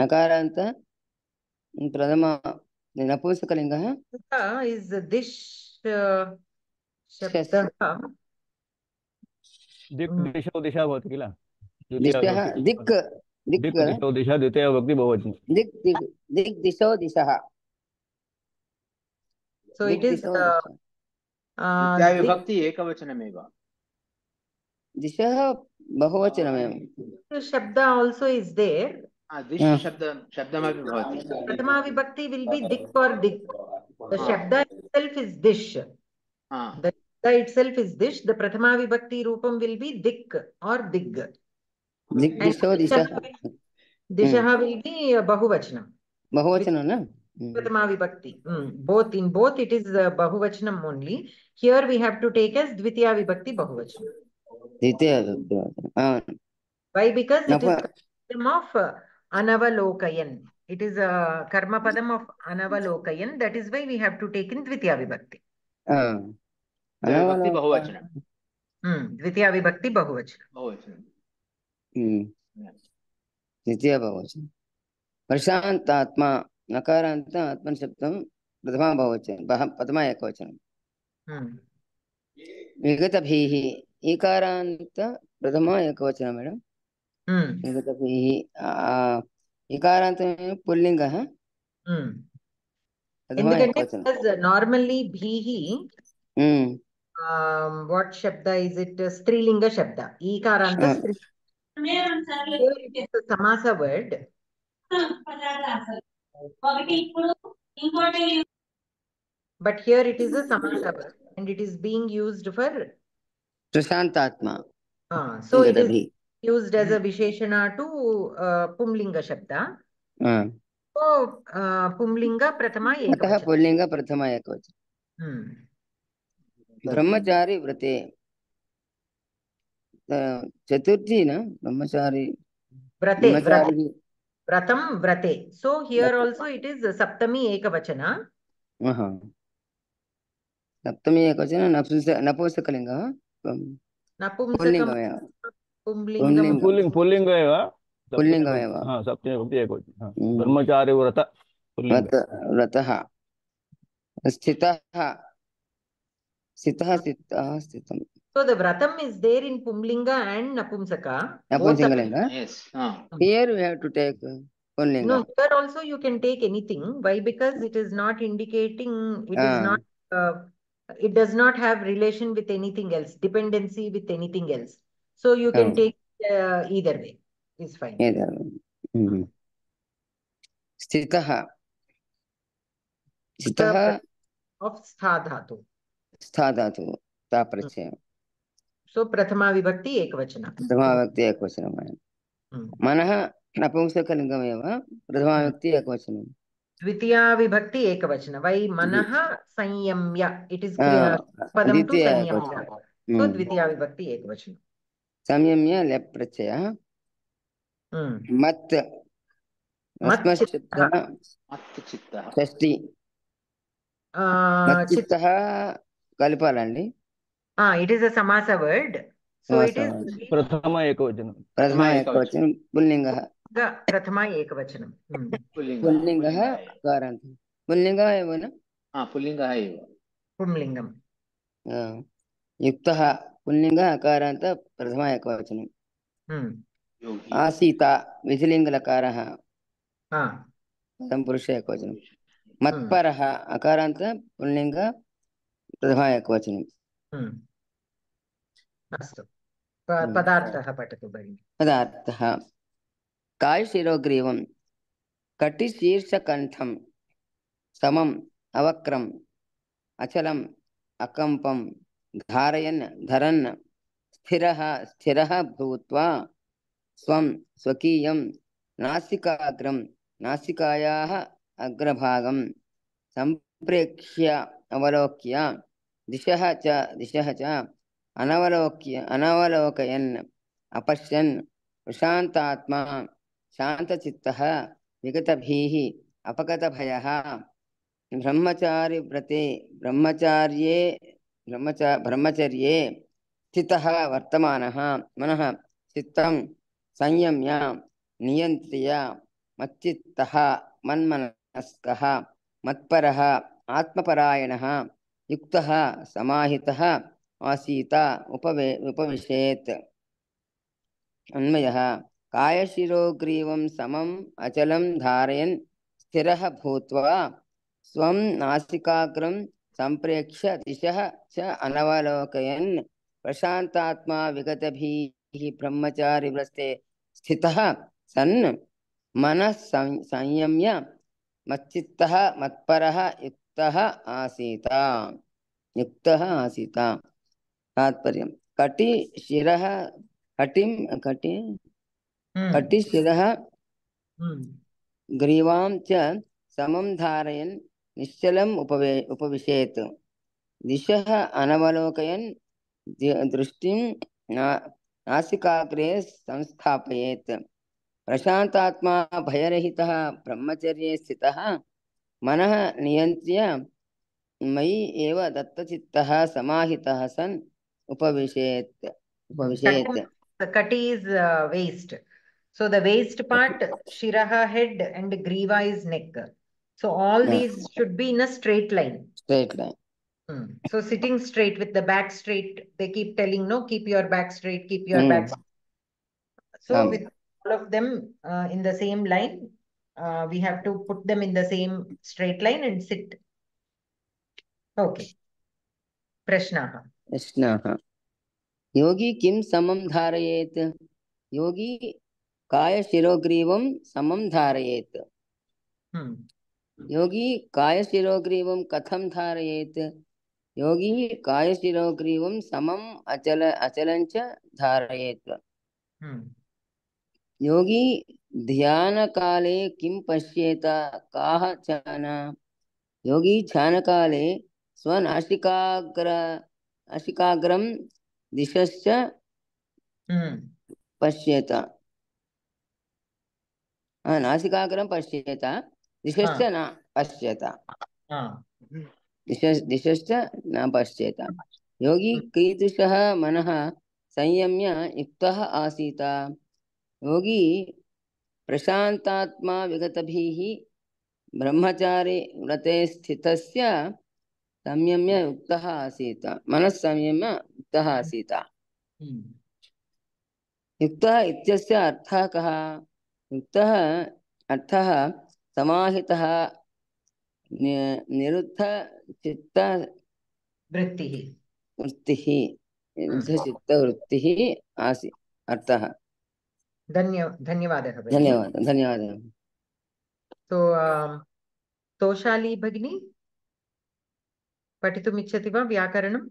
अकारान्त प्रथम नपुंसकलिङ्गः Is this Shabda? दिक् दिशो दिशा भवति किल दिशः दिक् दिक् दिक् दिशो दिशा द्वितीया विभक्ति बहुवचनं दिक् दिक् दिक् दिशो दिशः So दिक् it is दिशो दिशः द्वितीया विभक्ति एकवचनमेव दिशः बहुवचनमेव Shabda also is there. दिश् शब्दमपि भवति Prathama Vibhakti will be dik or dik. The Shabda itself is dish. The Shabda itself is dish. The Prathama Vibhakti Rupam will be dik or dig. दिक् दिशो दिशः Dishaha will be Bahuvachanam. बहुवचनं न Prathama Vibhakti. Both in both it is Bahuvachanam only. Here we have to take as Dvitiya Vibhakti Bahuvachanam. द्वितीय विभक्ति Why? Because it is padam of Anavalokayan. It is a karma padam of Anavalokayan. That is why we have to take in Dvitiya Vibhakti. विभक्ति बहुवचनं Dvitiya Vibhakti Bahuvachanam. द्वितीय बहुवचनं प्रशान्तात्मा नकारान्त आत्मनिशब्दं प्रथमा बहुवचनं प्रथमा एकवचनं विगतभिः ईकारान्त प्रथमा एकवचनं madam विगतभिः ईकारान्त पुल्लिङ्गः प्रथमा एकवचनं Normally bhihi what shabda is it? Strilinga shabda. Ikaranta Strilinga. Here it is a samasa word. But here it is a samasa word and it is being used for प्रशान्तात्मा so it is used as a visheshana to pumlinga shabda. So pumlinga prathama ekavachana. पुल्लिङ्ग प्रथमा एकवचनं ब्रह्मचारी व्रते चतुर्थी न ब्रह्मचारी Vratam vrate. So here also it is saptami ekavachana. सप्तमी एकवचनं नपुंसकलिङ्गः Napumsakam पुल्लिङ्ग एव पुल्लिङ्गमेव सप्तमी विभक्ति एकवचनं ब्रह्मचारी व्रत व्रतः स्थितः स्थितं So the vratam is there in pumlinga and napumsaka. नपुंसकलिङ्ग yes here we have to take पुल्लिङ्ग No, here also you can take anything. Why? Because it is not indicating, it is not, it does not have relation with anything else, dependency with anything else. So you can take either way. It's fine. स्थितः Of stha dhatu. स्था धातु ता प्रत्यय So prathama vibhakti ekvachana. प्रथमा विभक्ति एकवचनं मनः नपुंसकलिङ्गमेव प्रथमा विभक्ति एकवचनं Dvitiya vibhakti ekvachana. Why? Manaha sanyamya. It is padam to sanyamya. So dvitiya vibhakti ekvachana. संयम्य लेप् प्रत्ययः मत् षष्टि मच्चित्तः कलपाలండి it is a samasa word. So it is प्रथमा एकवचनं पुल्लिङ्गः prathama ekvachanam. पुल्लिङ्गः कारान्त पुल्लिङ्गः एव न पुल्लिङ्गः एव पुंलिङ्गं युक्तः पुल्लिङ्गः अकारान्त प्रथमा एकवचनं आसीत विधिलिङ्गलकारः पुरुष एकवचनं मत्परः अकारान्त पुल्लिङ्ग प्रथमा एकवचनं अस्तु पदार्थः पठतु भगिनि पदार्थः कायशिरोग्रीवं कटिशीर्षकण्ठं समम् अवक्रम् अचलम् अकम्पं धारयन् धरन् स्थिरः भूत्वा स्वं स्वकीयं नासिकाग्रं नासिकायाः अग्रभागं सम्प्रेक्ष्य अवलोक्य दिशः च अनवलोकयन् अपश्यन् प्रशान्तात्मा शान्तचित्तः विगतभीः अपगतभयः ब्रह्मचर्ये स्थितः वर्तमानः मनः चित्तं संयम्य नियन्त्र्य मच्चित्तः मन्मनस्कः मत्परः आत्मपरायणः युक्तः समाहितः आसीत उपविशेत्। अन्वयः कायशिरोग्रीवं समम् अचलं धारयन् स्थिरः भूत्वा स्वं नासिकाग्रं सम्प्रेक्ष्य दिशः च अनवलोकयन् प्रशान्तात्मा विगतभीः ब्रह्मचारिव्रते स्थितः सन् मनः संयम्य मच्चित्तः मत्परः युक्तः आसीत। तात्पर्यं कटिशिरः कटिशिरः ग्रीवां च समं धारयन् निश्चलम् उपविशेत्। दिशः अनवलोकयन् दृष्टिं नासिकाग्रे संस्थापयेत्। प्रशान्तात्मा भयरहितः ब्रह्मचर्ये स्थितः मनः नियन्त्र्य मयि एव दत्तचित्तः समाहितः सन् उपविशेत्। The kati is waist. So the waist part, shiraha head and griva is neck. So all these should be in a straight line. So sitting straight with the back straight, they keep telling, no, keep your back straight, keep your back straight. So with all of them in the same line, we have to put them in the same straight line and sit. Okay. Prashnaha. योगी किं समं धारयेत्? योगी कायशिरोग्रीवं समं धारयेत्। योगी कायशिरोग्रीवं कथं धारयेत्? योगी कायशिरोग्रीवं समम् अचलञ्च धारयेत्। योगी ध्यानकाले किं पश्येत? काः ध्यान? योगी ध्यानकाले स्वनासिकाग्रं दिशश्च पश्येत। नासिकाग्रं पश्येत, दिशश्च न पश्येत। दिशश्च न पश्येत। योगी कीदृशः मनः संयम्य युक्तः आसीत? योगी प्रशान्तात्मा विगतभिः ब्रह्मचारी व्रते स्थितस्य संयम्य युक्तः आसीत। मनः संयम्य युक्तः आसीत। युक्तः इत्यस्य अर्थः कः? युक्तः अर्थः समाहितः निरुद्ध चित्त वृत्तिः आसीत् अर्थः। धन्यवादः। धन्यवादः। तो तोषाली भगिनी पठितुम् इच्छति वा व्याकरणम्?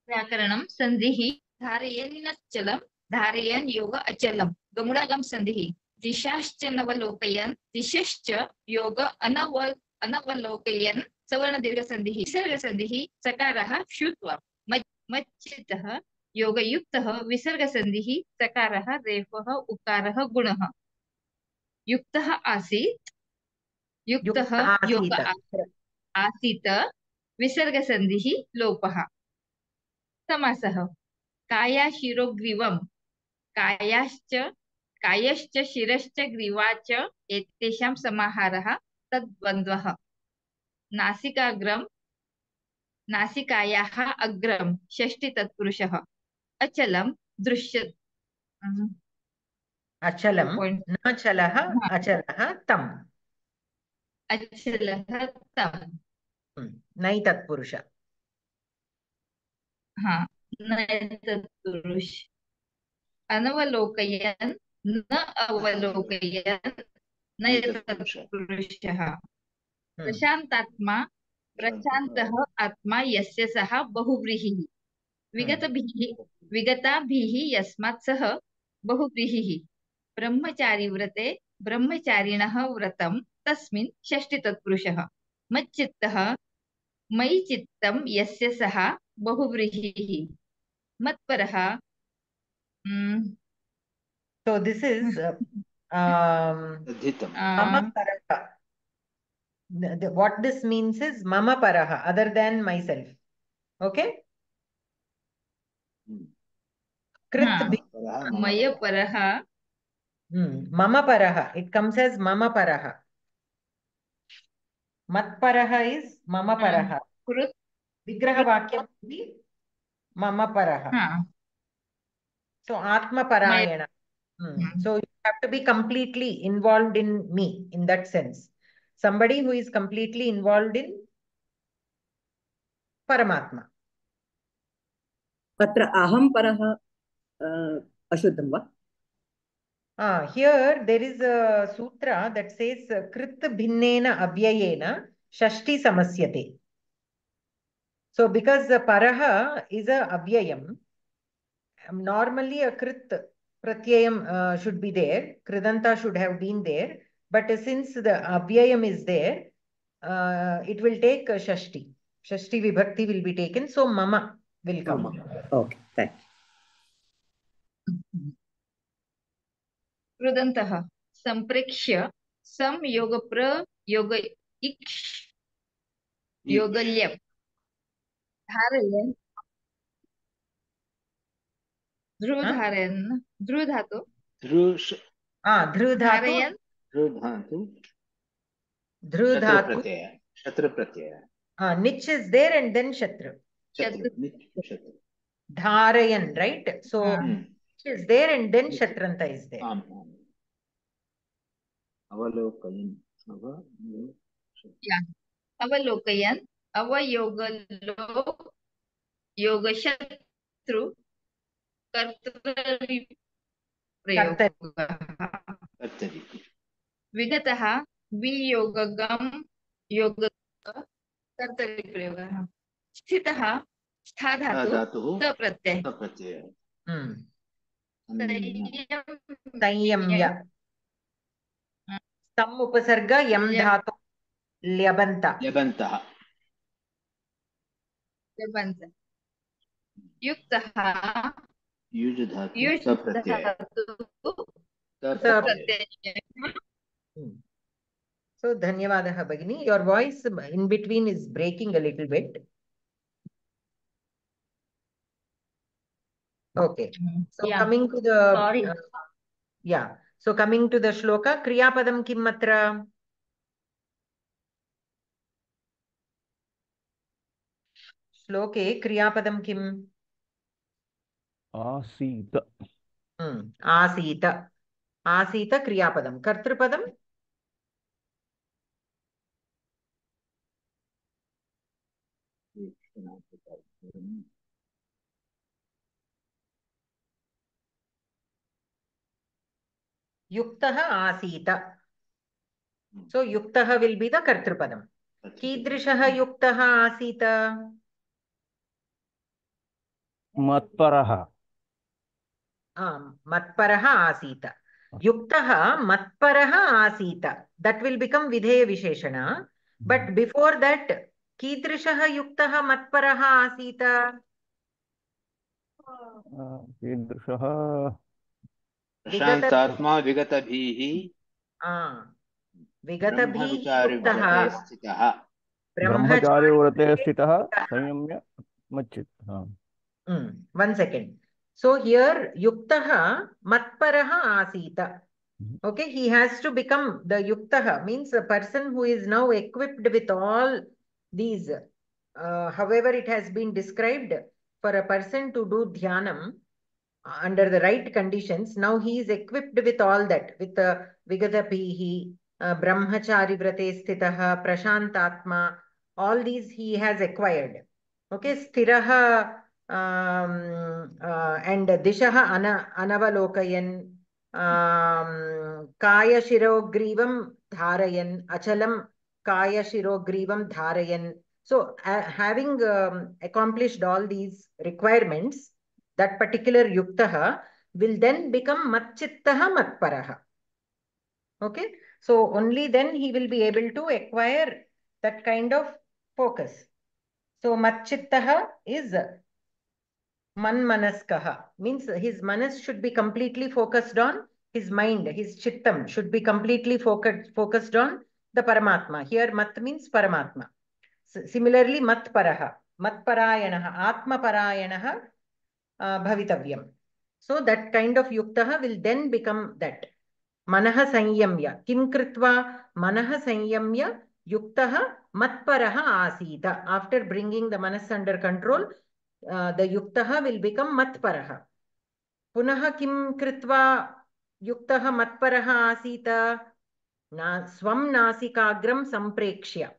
व्याकरणं संधिः धारयन्नचलं धारयन् योग अचलं गमुडागम संधिः दिशाश्च नवलोकयन् दिशश्च योग अनवलोकयन् सवर्ण दीर्घ संधिः विसर्ग संधिः सकारः शुत्वम् मच्चित्तः योगयुक्तः विसर्ग संधिः सकारः रेफः उकारः गुणः युक्तः आसीत् युक्तः योग आसीत् विसर्ग संधिः लोपः। समासः कायाशिरोग्रीवं कायश्च शिरश्च ग्रीवा च एतेषां समाहारः तद्वन्द्वः। नासिकाग्रं नासिकायाः अग्रं षष्ठी तत्पुरुषः। अचलं दृश्यते अचलं न चलः अचलः तम्। अचलः तं नै तत्पुरुष हा न तत्पुरुष अनवलोकयन् न अवलोकयन् न नैतत्पुरुषः तत्पुरुषः प्रशान्तात्मा प्रशान्तः आत्मा यस्य सः बहुव्रीहिः विगताभिः यस्मात् सः बहुव्रीहिः ब्रह्मचारी व्रते ब्रह्मचारिणः व्रतं तस्मिन् षष्टितत्पुरुषः मच्चित्तः मयि चित्तं यस्य सः बहुव्रीहिः मत्परः So this is तद्धितं mama paraha. What this means is mama paraha, other than myself. Okay? Krit मय परः mama paraha. It comes as mama paraha. Mat paraha is mama paraha. कृत् Vigraha vakyam is mama paraha. So atma parayana. So you have to be completely involved in me in that sense. Somebody who is completely involved in Paramatma. तत्र अहं परः अशुद्धं वा? Here there is a sutra that says Krit bhinnena avyayena shashti samasyate. So because the paraha is a avyayam, normally a Krit pratyayam should be there. Kridanta should have been there. But since the avyayam is there, it will take shashti. Shashti vibhakti will be taken. So mama will come. Okay, thank you. कृदन्तः सम्प्रेक्ष्य सम योग प्रयोग इक्ष योगल्यं धारयन् ध्रुव धारयन् ध्रुव धातु Dhru dhatu. धारयन् Dhru dhatu. शत्रु प्रत्यय Nich is there and then Shatru. Dharayan, right? So Nich is there and then Shatranta is there. अवलोकयन् अवलोकयन् अवयोगलो योगशत्रु कर्तरि विगतः वियोगगम योग कर्तरि प्रयोगः स्थितः स्था धातु त प्रत्यय संयम्य सम उपसर्ग यम धातु ल्यबन्त युक्तः युज धातु युज त प्रत्यय So धन्यवादः भगिनी. Your voice in between is breaking a little bit. Okay. So coming to the So coming to the shloka, kriyapadam kim matra? Shloke kriyapadam kim? आसीत Asita. Asita kriyapadam. Kartrupadam? Yuktaha asita. So yuktaha will be the kartrupadam. Kidrishaha yuktaha asita. मत्परः Matparaha asita. Yuktaha matparaha asita. That will become videya visheshana. But before that, kidrishaha yuktaha matparaha asita. कीदृशः प्रशान्तात्मा विगतभिः विगतभिः युक्तः स्थितः ब्रह्मचारिव्रते स्थितः संयम्य मच्चित्तः. One second. So here yuktaha matparaha asita. Okay, he has to become the yuktaha, means a person who is now equipped with all these, however it has been described, for a person to do dhyanam under the right conditions. Now he is equipped with all that, with the vigatapihi, brahmachari vrate sthitaha, prashantatma, all these he has acquired. Okay, sthiraha and dishaha anavalokayan, kaya shirogrivam dharayan, achalam kaya shirogrivam dharayan. So having accomplished all these requirements, that particular yuktaha will then become matchittaha matparaha. Okay, so only then he will be able to acquire that kind of focus. So matchittaha is manmanaskaha, means his manas should be completely focused on his mind, his chittam should be completely focused on the Paramatma. Here mat means Paramatma. Similarly, matparaha, matparayanaha, atmaparayanaha bhavitavyam. So that kind of yuktaha will then become that. Manaha sanyamya. Kim kritva manaha sanyamya yuktaha matparaha asita. After bringing the manas under control, the yuktaha will become matparaha. Punaha kim kritva yuktaha matparaha asita. Swam nasikagram samprekshya.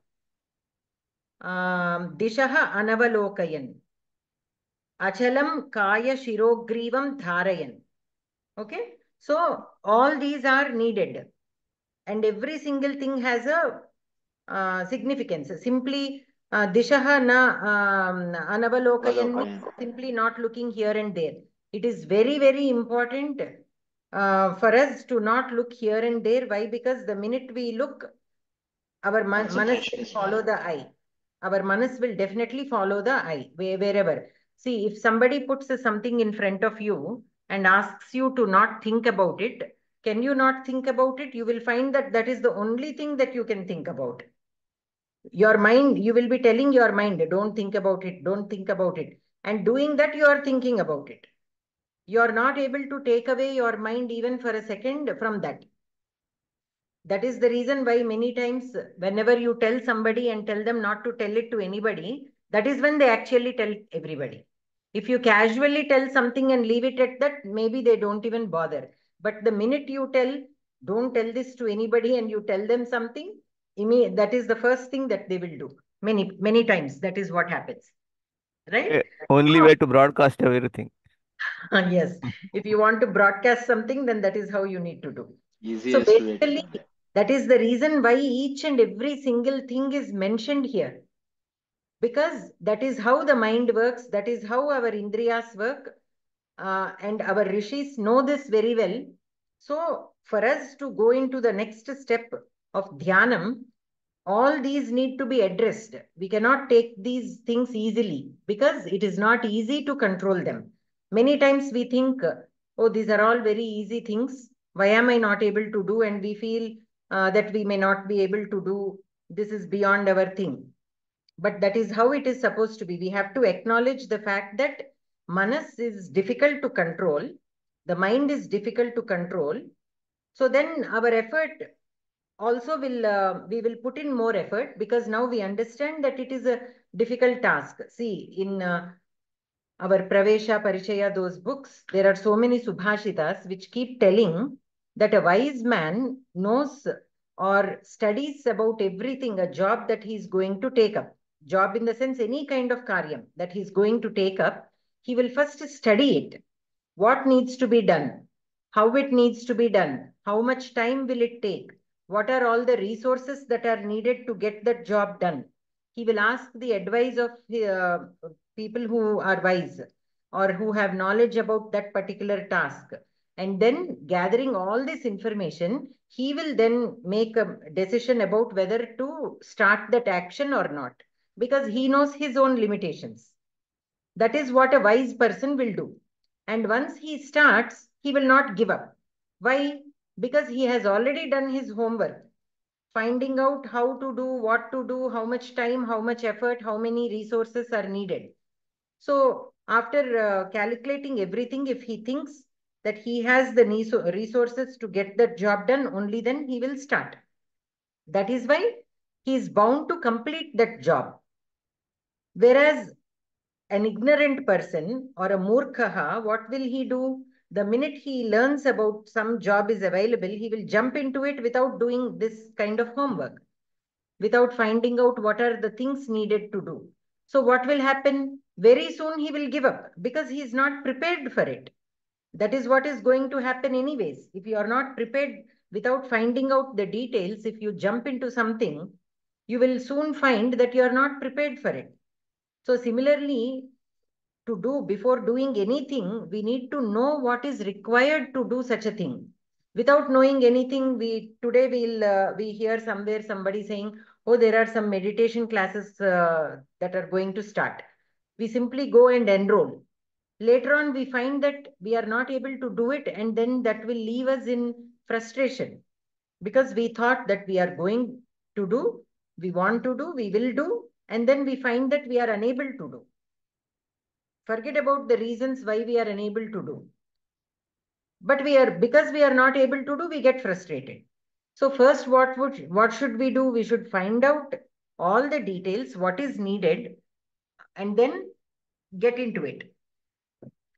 Dishaha anavalokayan. Achalam kaya shirogrivam dharayan. Okay, so all these are needed, and every single thing has a significance. Simply dishaha na anavalokayan means simply not looking here and there. It is very, very important for us to not look here and there. Why? Because the minute we look, our manas will follow the eye. Our manas will definitely follow the eye, wherever. See, if somebody puts something in front of you and asks you to not think about it, can you not think about it? You will find that that is the only thing that you can think about. Your mind, you will be telling your mind, don't think about it, don't think about it. And doing that, you are thinking about it. You are not able to take away your mind even for a second from that. That is the reason why many times whenever you tell somebody and tell them not to tell it to anybody, that is when they actually tell everybody. If you casually tell something and leave it at that, maybe they don't even bother. But the minute you tell, don't tell this to anybody, and you tell them something, that is the first thing that they will do. Many times that is what happens. Right? Only way to broadcast everything. Yes. If you want to broadcast something, then that is how you need to do. Easiest So way to do basically, that. that is the reason why each and every single thing is mentioned here. Because that is how the mind works. That is how our indriyas work. And our rishis know this very well. So for us to go into the next step of dhyanam, all these need to be addressed. We cannot take these things easily because it is not easy to control them. Many times we think, oh, these are all very easy things. Why am I not able to do? And we feel that we may not be able to do. This is beyond our thing. But that is how it is supposed to be. We have to acknowledge the fact that manas is difficult to control. The mind is difficult to control. So then our effort also we will put in more effort, because now we understand that it is a difficult task. See, in our Pravesha, Parichaya, those books, there are so many subhashitas which keep telling that a wise man knows or studies about everything, a job that he is going to take up. Job in the sense, any kind of karyam that he is going to take up, he will first study it. What needs to be done? How it needs to be done? How much time will it take? What are all the resources that are needed to get that job done? He will ask the advice of people who are wise or who have knowledge about that particular task. And then gathering all this information, he will then make a decision about whether to start that action or not, because he knows his own limitations. That is what a wise person will do. And once he starts, he will not give up. Why? Because he has already done his homework, finding out how to do, what to do, how much time, how much effort, how many resources are needed. So after calculating everything, if he thinks that he has the resources to get the job done, only then he will start. That is why he is bound to complete that job. Whereas an ignorant person or a murkhaha, what will he do? The minute he learns about some job is available, he will jump into it without doing this kind of homework, without finding out what are the things needed to do. So what will happen? Very soon he will give up because he is not prepared for it. That is what is going to happen anyways. If you are not prepared without finding out the details, if you jump into something, you will soon find that you are not prepared for it. So similarly, to do before doing anything, we need to know what is required to do such a thing. Without knowing anything, today we hear somewhere somebody saying, oh, there are some meditation classes that are going to start. We simply go and enroll. Later on, we find that we are not able to do it, and then that will leave us in frustration because we thought that we are going to do, we want to do, we will do, and then we find that we are unable to do. Forget about the reasons why we are unable to do. But because we are not able to do, we get frustrated. So first, what should we do? We should find out all the details, what is needed, and then get into it.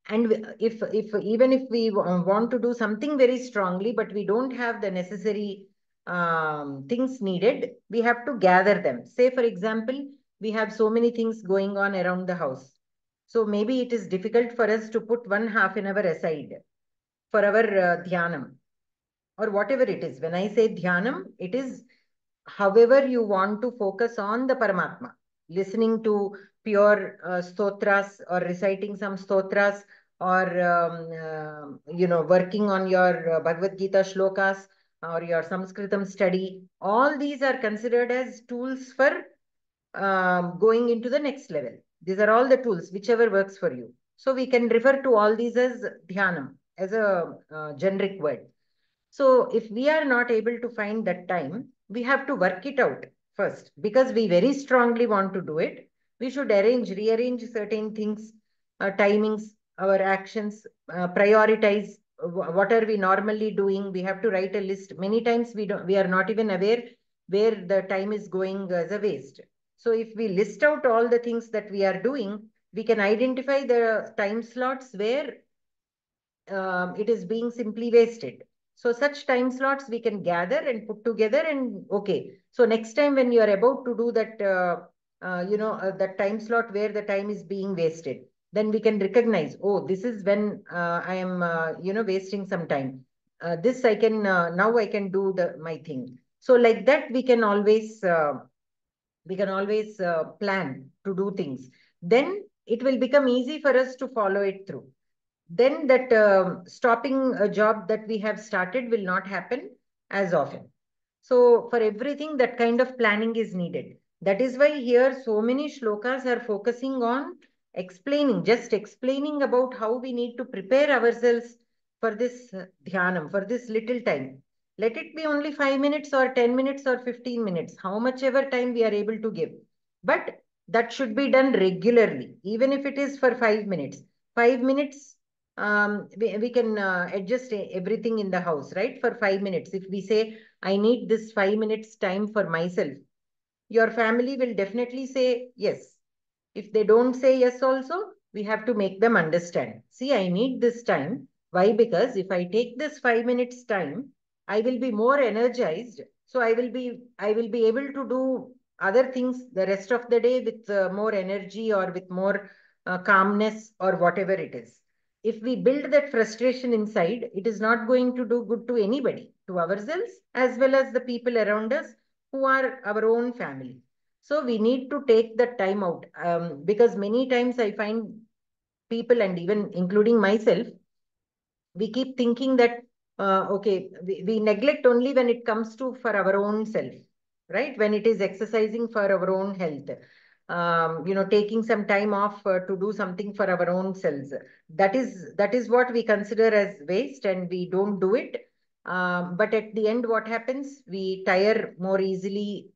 And if even if we want to do something very strongly, but we don't have the necessary things needed, we have to gather them. Say, for example, we have so many things going on around the house. So maybe it is difficult for us to put 1/2 an hour aside for our dhyanam or whatever it is. When I say dhyanam, it is however you want to focus on the Paramatma, listening to pure stotras or reciting some stotras or, working on your Bhagavad Gita shlokas or your Samskritam study. All these are considered as tools for going into the next level. These are all the tools, whichever works for you. So we can refer to all these as dhyanam, as a generic word. So if we are not able to find that time, we have to work it out first because we very strongly want to do it. We should rearrange certain things, timings, our actions, prioritize what are we normally doing. We have to write a list. Many times we are not even aware where the time is going as a waste. So if we list out all the things that we are doing, we can identify the time slots where it is being simply wasted. So such time slots we can gather and put together and okay. So next time when you are about to do that, that time slot where the time is being wasted, then we can recognize, oh, this is when I am, wasting some time. This I can, now I can do my thing. So like that, we can always plan to do things. Then it will become easy for us to follow it through. Then that stopping a job that we have started will not happen as often. So for everything, that kind of planning is needed. That is why here so many shlokas are focusing on just explaining about how we need to prepare ourselves for this dhyanam, for this little time. Let it be only 5 minutes or 10 minutes or 15 minutes, how much ever time we are able to give. But that should be done regularly, even if it is for 5 minutes. 5 minutes, we can adjust everything in the house, right? For 5 minutes. If we say, I need this 5 minutes time for myself, your family will definitely say yes. If they don't say yes also, we have to make them understand. See, I need this time. Why? Because if I take this 5 minutes time, I will be more energized. So I will be able to do other things the rest of the day with more energy or with more calmness or whatever it is. If we build that frustration inside, it is not going to do good to anybody, to ourselves, as well as the people around us who are our own family. So we need to take that time out because many times I find people, and even including myself, we keep thinking that, okay, we neglect only when it comes to for our own self, right? When it is exercising for our own health, taking some time off to do something for our own selves. That is what we consider as waste and we don't do it. But at the end, what happens? We tire more easily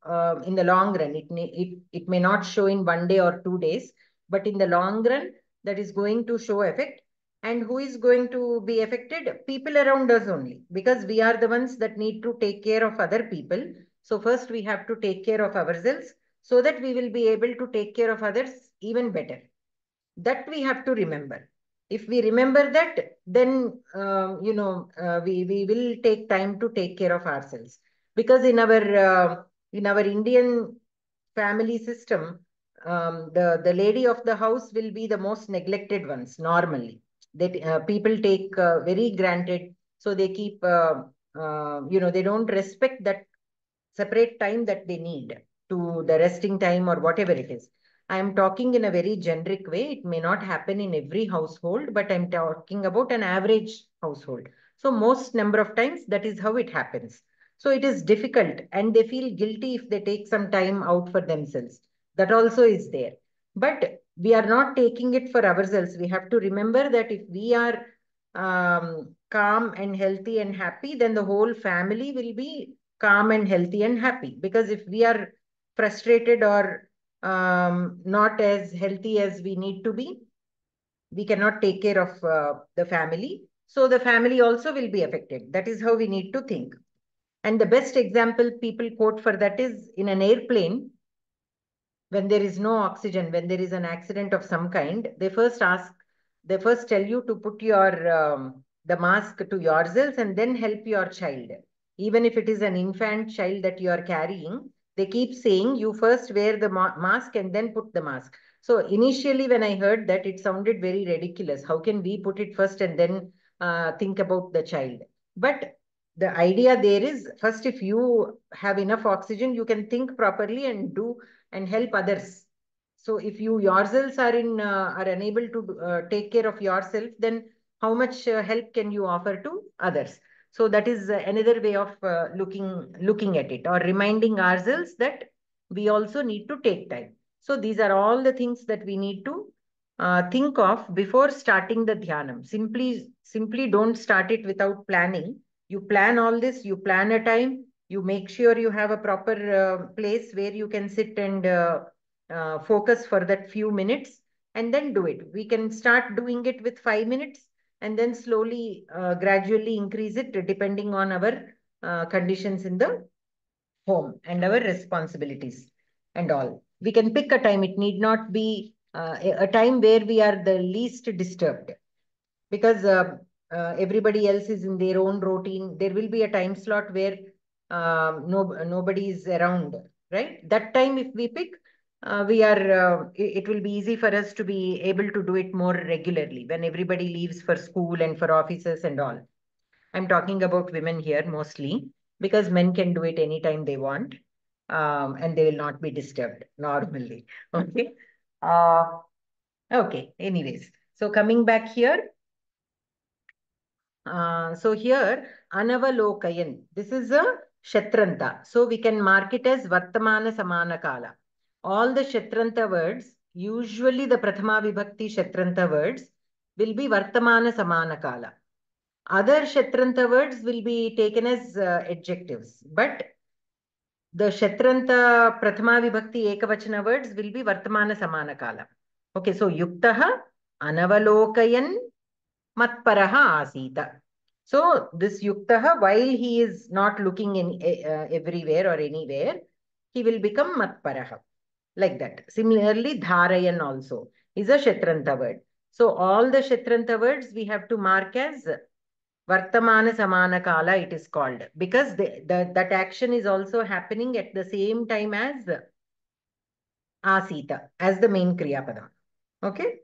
in the long run. It may not show in 1 day or 2 days, but in the long run, that is going to show effect. And who is going to be affected? People around us only, because we are the ones that need to take care of other people. So first we have to take care of ourselves so that we will be able to take care of others even better. That we have to remember. If we remember that, then, we will take time to take care of ourselves. Because in our Indian family system, the lady of the house will be the most neglected ones normally. That people take very granted, so they keep, they don't respect that separate time that they need to the resting time or whatever it is. I am talking in a very generic way. It may not happen in every household, but I'm talking about an average household. So most number of times that is how it happens. So it is difficult and they feel guilty if they take some time out for themselves. That also is there. But we are not taking it for ourselves. We have to remember that if we are calm and healthy and happy, then the whole family will be calm and healthy and happy. Because if we are frustrated or not as healthy as we need to be, we cannot take care of the family. So the family also will be affected. That is how we need to think. And the best example people quote for that is in an airplane, when there is no oxygen, when there is an accident of some kind, they first tell you to put the mask to yourselves and then help your child. Even if it is an infant child that you are carrying, they keep saying you first wear the mask and then put the mask. So initially when I heard that, it sounded very ridiculous. How can we put it first and then think about the child? But the idea there is, first, if you have enough oxygen, you can think properly and do and help others. So if you yourselves are unable to take care of yourself, then how much help can you offer to others? So that is another way of looking at it, or reminding ourselves that we also need to take time. So these are all the things that we need to think of before starting the dhyanam. Simply don't start it without planning. You plan all this, you plan a time, you make sure you have a proper place where you can sit and focus for that few minutes, and then do it. We can start doing it with 5 minutes and then slowly, gradually increase it depending on our conditions in the home and our responsibilities and all. We can pick a time. It need not be a time where we are the least disturbed, because everybody else is in their own routine. There will be a time slot where nobody is around, right? That time, if we pick, it will be easy for us to be able to do it more regularly when everybody leaves for school and for offices and all. I'm talking about women here mostly, because men can do it anytime they want, and they will not be disturbed normally. Okay. Okay. Anyways, so coming back here. So here, Anavalokayan, this is a Shatranta. So we can mark it as Vartamana Samana Kala. All the Shatranta words, usually the Prathama Vibhakti Shatranta words, will be Vartamana Samana Kala. Other Shatranta words will be taken as adjectives, but the Shatranta Prathama Vibhakti Ekavachana words will be Vartamana Samana Kala. Okay, so Yuktaha Anavalokayan Matparaha Asita. So this Yuktaha, while he is not looking in everywhere or anywhere, he will become Matparaha. Like that. Similarly, Dharayan also is a Shatranta word. So all the Shatranta words we have to mark as Vartamana Samana Kala, it is called, because that action is also happening at the same time as Asita, as the main Kriya Padam. Okay?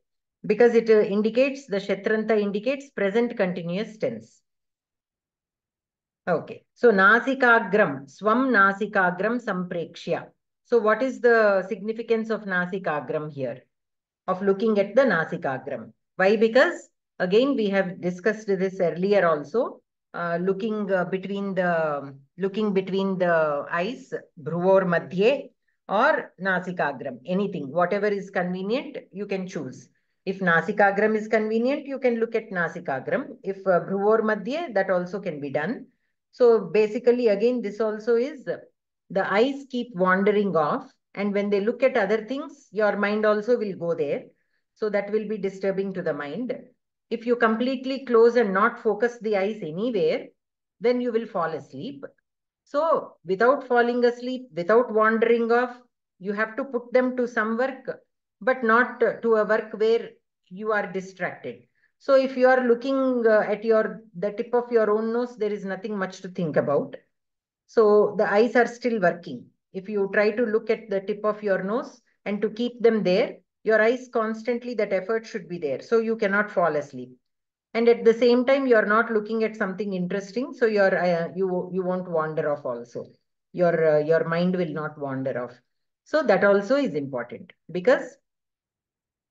Because it indicates, the Shatranta indicates present continuous tense. Okay. So Nasikagram, Swam Nasikagram Samprekshya. So what is the significance of Nasikagram here? Of looking at the Nasikagram. Why? Because again, we have discussed this earlier also. Looking between the eyes, Bhruvor Madhye or Nasikagram, anything, whatever is convenient, you can choose. If Nasikagram is convenient, you can look at Nasikagram. If Bhruvor Madhye, that also can be done. So basically, again, this also is, the eyes keep wandering off, and when they look at other things, your mind also will go there. So that will be disturbing to the mind. If you completely close and not focus the eyes anywhere, then you will fall asleep. So without falling asleep, without wandering off, you have to put them to some work, but not to a work where you are distracted. So if you are looking at the tip of your own nose, there is nothing much to think about. So the eyes are still working. If you try to look at the tip of your nose and to keep them there, your eyes constantly, that effort should be there. So you cannot fall asleep. And at the same time, you're not looking at something interesting. So you won't wander off also. Your mind will not wander off. So that also is important, because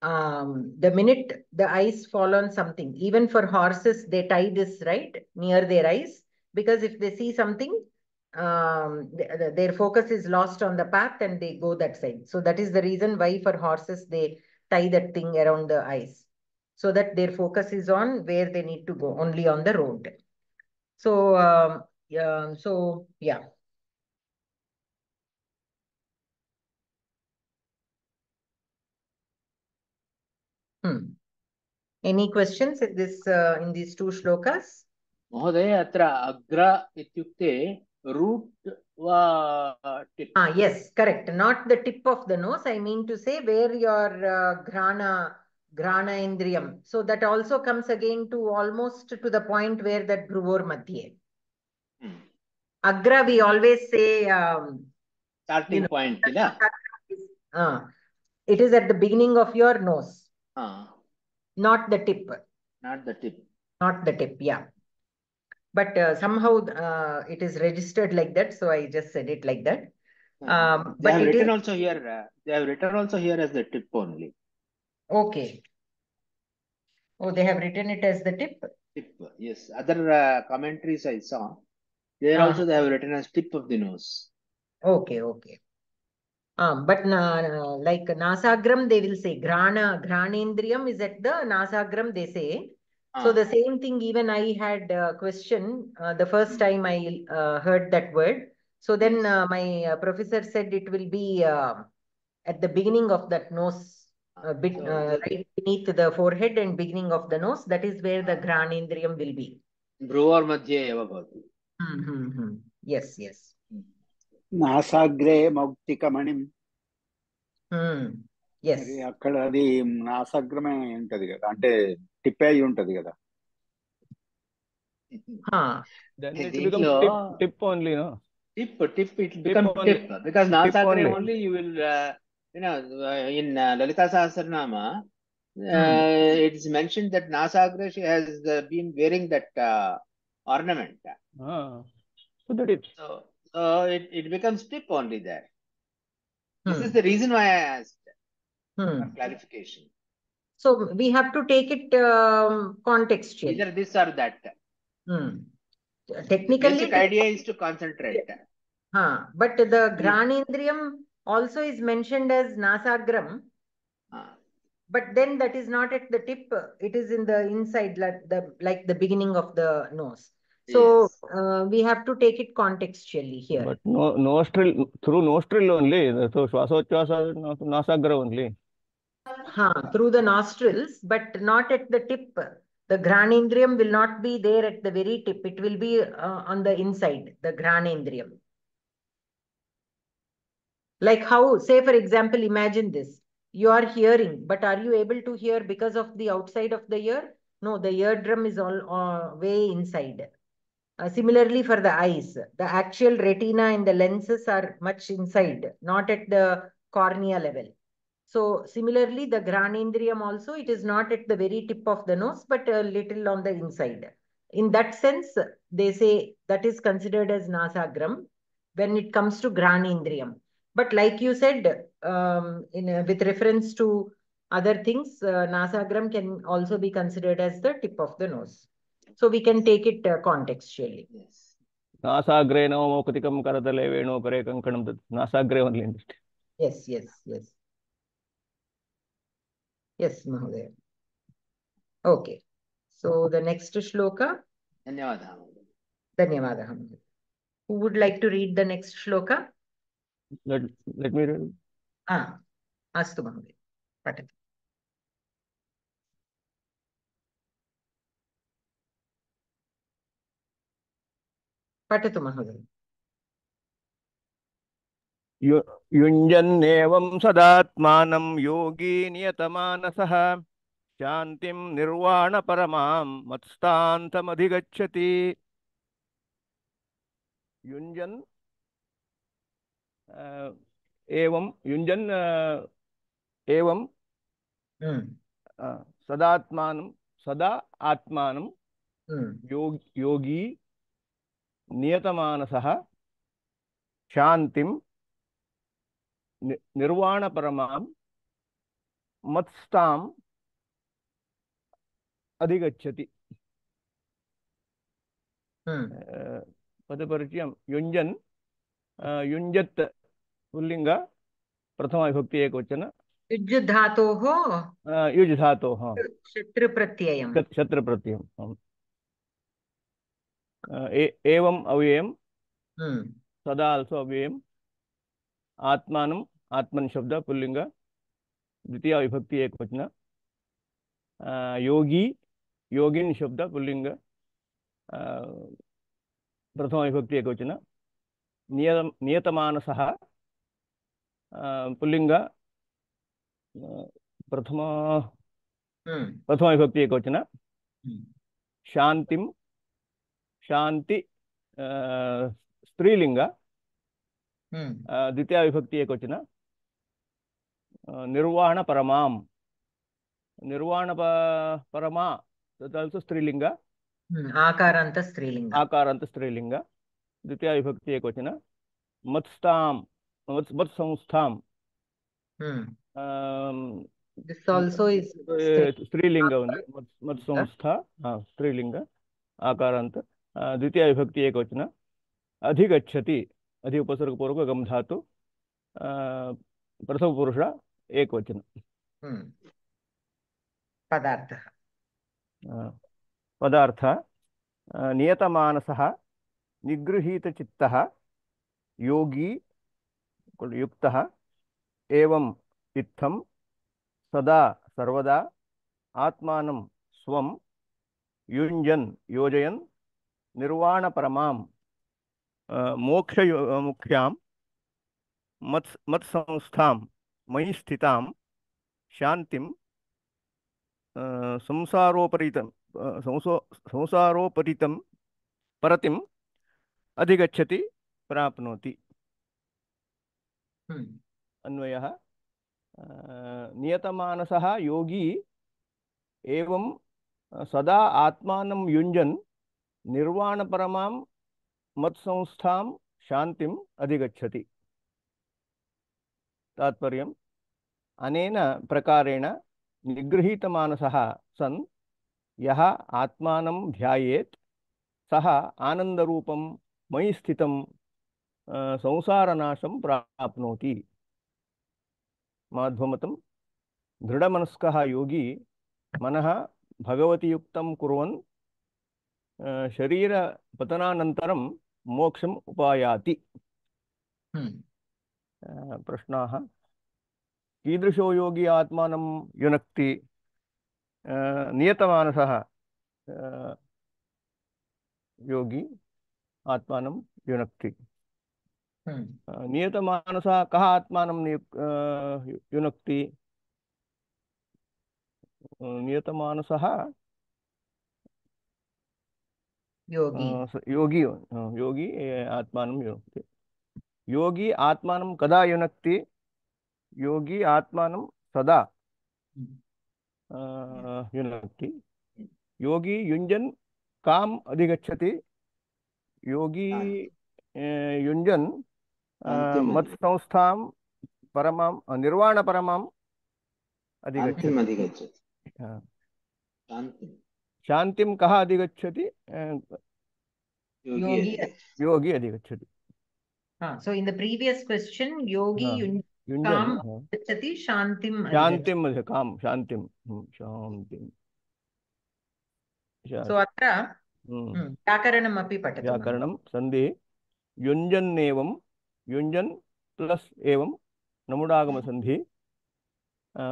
the minute the eyes fall on something, even for horses, they tie this right near their eyes, because if they see something, their focus is lost on the path and they go that side. So that is the reason why for horses, they tie that thing around the eyes, so that their focus is on where they need to go, only on the road. So, yeah. Any questions in these two shlokas? महोदय अत्र अग्र इत्युक्ते root वा tip? Yes, correct. Not the tip of the nose. I mean to say where your grana indriyam. So that also comes again to almost to the point where that bhruvor madhye. Agra, we always say, Starting point, kila? It is at the beginning of your nose, not the tip. Not the tip. Not the tip, yeah. But somehow it is registered like that, so I just said it like that. They have written also here. They have written also here as the tip only. Okay. Oh, they have written it as the tip. Tip, yes. Other commentaries I saw. There also they have written as tip of the nose. Okay, okay. But like nasagram, they will say granendriyam is at the nasagram, they say. So the same thing, even I had a question the first time I heard that word. So then my professor said it will be at the beginning of that nose, right beneath the forehead and beginning of the nose. That is where the granendriyam will be. Bhruvar madhye eva bhavati. Yes, yes. నాసాగ్రే మౌక్తికమణిం. మరి అక్కడ అది నాసాగ్రమే ఉంటది కదా, అంటే tip అయి ఉంటది కదా. Then it becomes tip only, no? Tip, it becomes tip. Because nasagre only you will, in Lalita Sahasranama, it is mentioned that nasagre she has been wearing that ornament. So it becomes tip only there. This is the reason why I asked for clarification. So we have to take it contextually. Either this or that. Technically, the basic idea is to concentrate. But the granendriyam also is mentioned as nasagram. But then that is not at the tip. It is in the inside, like the beginning of the nose. So we have to take it contextually here. But nostril, through nostril only. So Shvasochvasa nasagra only. Through the nostrils, but not at the tip. The granendriyam will not be there at the very tip. It will be on the inside, the granendriyam. Like how, say for example, imagine this. You are hearing, but are you able to hear because of the outside of the ear? No, the eardrum is all way inside. Similarly for the eyes, the actual retina and the lenses are much inside, not at the cornea level. So similarly, the granendriyam also, it is not at the very tip of the nose, but a little on the inside. In that sense, they say that is considered as nasagram when it comes to granendriyam. But like you said, with reference to other things, nasagram can also be considered as the tip of the nose. So we can take it contextually. Yes. Nasagre navamoktikam karatale veno pare kankanam. Nasagre only. Yes, yes, yes. Yes, Mahodaya. Okay. So the next shloka. Dhanyavadaha. Dhanyavadaha. Who would like to read the next shloka? Let me read. Astu Mahodaya. Patatu. Patatu Mahodaya. युञ्जन्नेवं सदात्मानं योगी नियतमानसः शान्तिं निर्वाणपरमां मत्स्तान्तमधिगच्छति। युञ्जन् एवं युञ्जन् एवं सदात्मानं सदा आत्मानं योगी नियतमानसः शान्तिं निर्वाणपरमां मत्स्ताम् अधिगच्छति। पदपरिचयं युञ्जन् युञ्जत् pulling प्रथम विभक्ति एकवचन युज् धातोः युज् धातोः शत्रुप्रत्ययम् शत्रुप्रत्ययम् एवं अव्ययम् सदा आल्सो अव्ययम् आत्मानम् आत्मन् शब्द पुल्लिंग द्वितीय विभक्ति एकवचन योगी योगिन् शब्द पुल्लिंग प्रथम विभक्ति एकवचन नियतमानसः पुल्लिंग प्रथम विभक्ति एकवचन शांतिं शांति स्त्रीलिंग द्वितीय विभक्ति एकवचन निर्वाणपरमां निर्वाणपरमा तत् आल्सो स्त्रीलिंग आकारान्त स्त्रीलिंग द्वितीय विभक्ति एकवचन मत्स्तां मत्संस्थां this also is स्त्रीलिंग ओनली मत्संस्था स्त्रीलिंग आकारांत द्वितीय विभक्ति एकवचन अधिगच्छति अधि उपसर्ग पूर्वक गम धातु प्रथम पुरुष एकवचन पदार्थः पदार्थ नियतमानसः निगृहीतचित्तः योगी युक्तः एवं इत्थं सदा सर्वदा आत्मानं स्वं युञ्जन् योजयन् निर्वाणपरमां मोक्षमुख्यां मत्संस्थां मयि स्थितां शान्तिं संसारोपरितं परतिम् अधिगच्छति प्राप्नोति। अन्वयः नियतमानसः योगी एवं सदा आत्मानं युञ्जन् निर्वाणपरमां मत्संस्थां शान्तिम् अधिगच्छति। तात्पर्यम् अनेन प्रकारेण निगृहीतमानसः सन् यः आत्मानं ध्यायेत् सः आनन्दरूपं मयि स्थितं संसारनाशं प्राप्नोति। माध्वमतं दृढमनस्कः योगी मनः भगवति युक्तं कुर्वन् शरीरपतनानन्तरं मोक्षम् उपायाति। प्रश्नाः कीदृशो योगी आत्मानं युनक्ति? नियतमानसः योगी आत्मानं युनक्ति। नियतमानसः कः आत्मानं युनक्ति? नियतमानसः योगी योगी आत्मानं युनक्ति। योगी आत्मानं कदा युनक्ति? योगी आत्मानं सदा युनक्ति। योगी युञ्जन् काम् अधिगच्छति? योगी युञ्जन् मत्संस्थां परमां निर्वाणपरमाम् अधिगच्छति। शान्तिं कः अधिगच्छति? योगी अधिगच्छति। So in the previous question, yogi युञ्जन् अधिगच्छति शान्तिम् शान्तिं कां शान्तिं शान्तिं। So अत्र व्याकरणमपि पठतु। व्याकरणं सन्धि युञ्जन्नेवं युञ्जन् प्लस् एवं नमुडागमसन्धि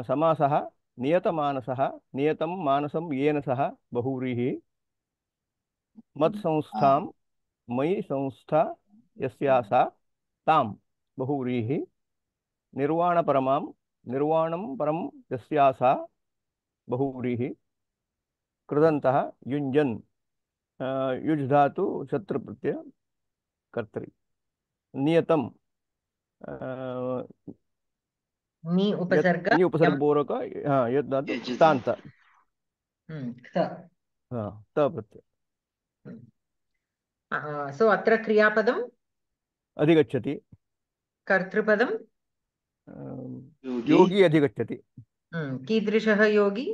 समासः नियतमानसः नियतं मानसं येन सह बहुव्रीहि मत्संस्थां मयि संस्था यस्या सा तां बहुव्रीहि निर्वाणपरमां निर्वाणं परं यस्या सा बहुव्रीहि कृदन्तः युञ्जन् युज् धातु शत्रुप्रत्यय कर्तरि नियतं नि उपसर्ग नि उपसर्गपूर्वक यत् धातु तान्त त प्रत्यय सो अत्र क्रियापदम् अधिगच्छति कर्तृपदं योगी अधिगच्छति कीदृशः योगी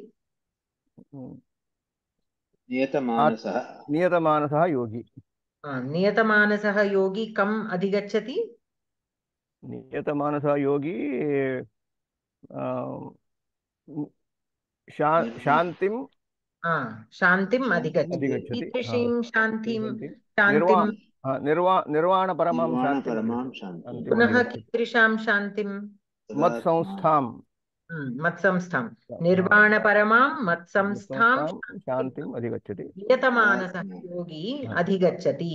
नियतमानसः नियतमानसः योगी नियतमानसः योगी कम् अधिगच्छति नियतमानसः योगी शान्तिं शान्तिम् अधिगच्छति कीदृशीं शान्तिं शान्तिं निर्वाणपरमां शान्तिं पुनः कीदृशां शान्तिं मत्संस्थां मत्संस्थां निर्वाणपरमां मत्संस्थां शान्तिम् अधिगच्छति नियतमानसः योगी अधिगच्छति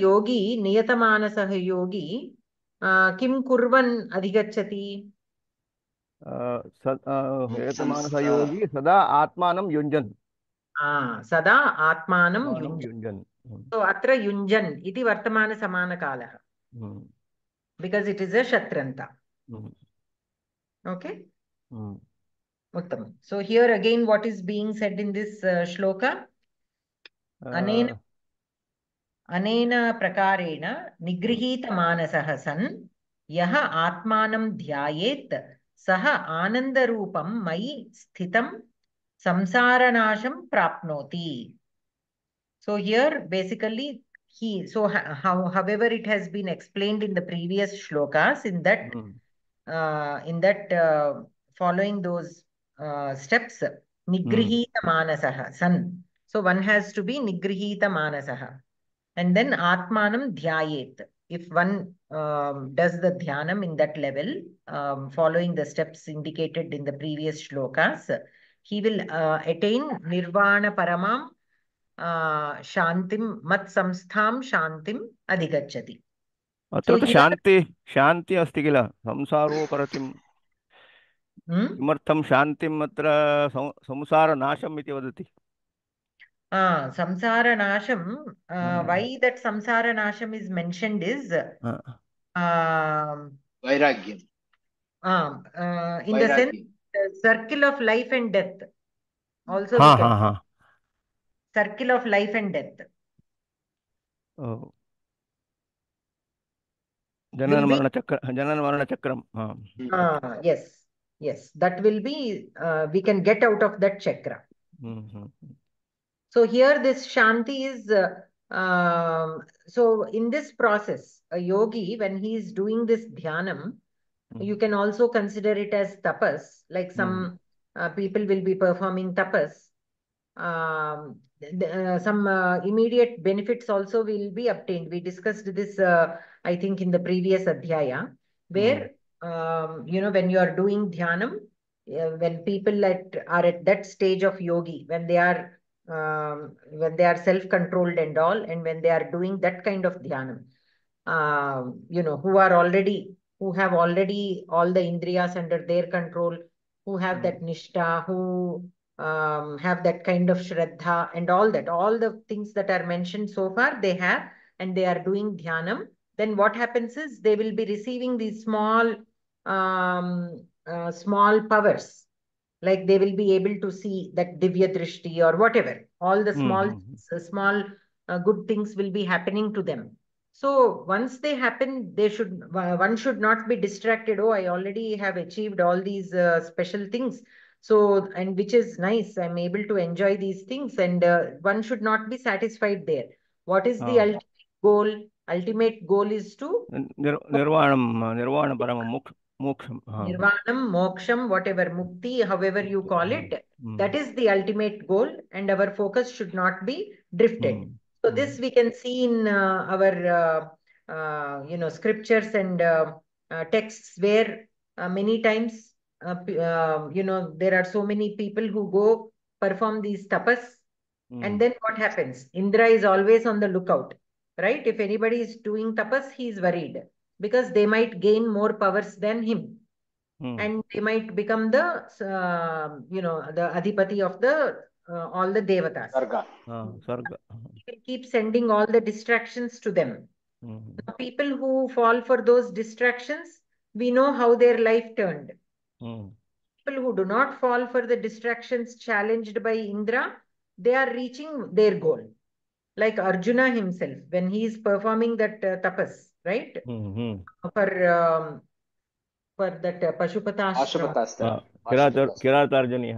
योगी नियतमानसः योगी किं कुर्वन् अधिगच्छति नियतमानसः योगी सदा आत्मानं युञ्जन् सदा आत्मानं युञ्जन् so अत्र युञ्जन् इति वर्तमानसमानकालः because it is a shatranta okay uttamam so here again what is being said in this shloka anena prakarena nigrihitamanasah san यः आत्मानं ध्यायेत् सः आनन्दरूपं मयि स्थितं संसारनाशं प्राप्नोति. So here basically however it has been explained in the previous shlokas in that following those steps nigrihita manasah san. So one has to be nigrihita manasah and then atmanam dhyayet. If one does the dhyanam in that level, following the steps indicated in the previous shlokas, he will attain nirvana paramam shantim mat samstham shantim adhigacchati. अत्र शान्ति अस्ति किल संसारोपरतिं किमर्थं शान्तिम् अत्र संसारनाशम् इति वदति samsara nasham why that samsara nasham is mentioned is vairagyam in the sense circle of life and death also we can circle of life and death janana marana chakram yes that will be we can get out of that chakra. So here this Shanti is, so in this process, a yogi, when he is doing this dhyanam, you can also consider it as tapas, like some people will be performing tapas. Some immediate benefits also will be obtained. We discussed this, I think, in the previous adhyaya, where, when you are doing dhyanam, when people are at that stage of yogi, when they are self-controlled and all, and when they are doing that kind of dhyanam, who have already all the indriyas under their control, who have that nishtha, who have that kind of shraddha and all the things that are mentioned so far they have, and they are doing dhyanam, then what happens is they will be receiving these small powers. Like they will be able to see that divya drishti or whatever. All the small good things will be happening to them. So once they happen, one should not be distracted. Oh, I already have achieved all these special things. So, and which is nice. I'm able to enjoy these things, and one should not be satisfied there. What is the ultimate goal? Ultimate goal is to nirvana paramam moksham. Nirvanam, moksham, whatever, mukti, however you call it, that is the ultimate goal, and our focus should not be drifted. So this we can see in our, scriptures and texts where many times, there are so many people who go perform these tapas, and then what happens? Indra is always on the lookout, right? If anybody is doing tapas, he is worried because they might gain more powers than him. and they might become the, the adhipati of the all the devatas. Sarga. Sarga. He will keep sending all the distractions to them. The people who fall for those distractions, we know how their life turned. People who do not fall for the distractions challenged by Indra, they are reaching their goal. Like Arjuna himself, when he is performing that tapas, right? For that Pashupatashrama. Kiratarjuni.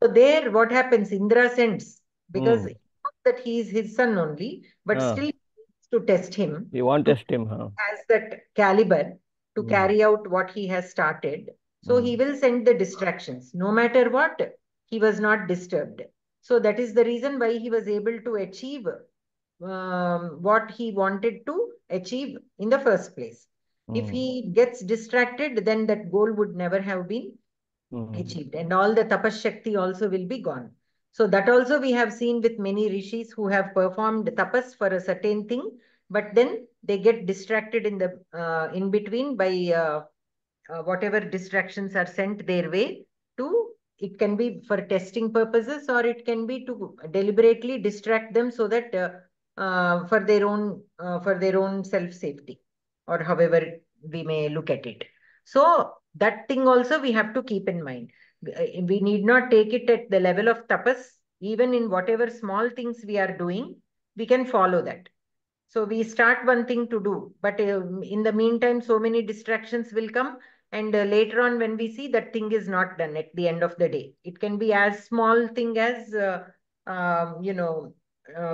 So there, what happens? Indra sends, because he knows that he is his son only, but still he needs to test him. You want to test him, has that caliber to carry out what he has started. So he will send the distractions. No matter what, he was not disturbed. So that is the reason why he was able to achieve what he wanted to achieve in the first place. If he gets distracted, then that goal would never have been achieved, and all the tapas shakti also will be gone. So that also we have seen with many rishis who have performed tapas for a certain thing, but then they get distracted in the in between by whatever distractions are sent their way. To it can be for testing purposes, or it can be to deliberately distract them so that for their own self safety, or however we may look at it. So that thing also we have to keep in mind. We need not take it at the level of tapas. Even in whatever small things we are doing, we can follow that. So we start one thing to do, but in the meantime, so many distractions will come. And later on, when we see that thing is not done at the end of the day, it can be as small thing as,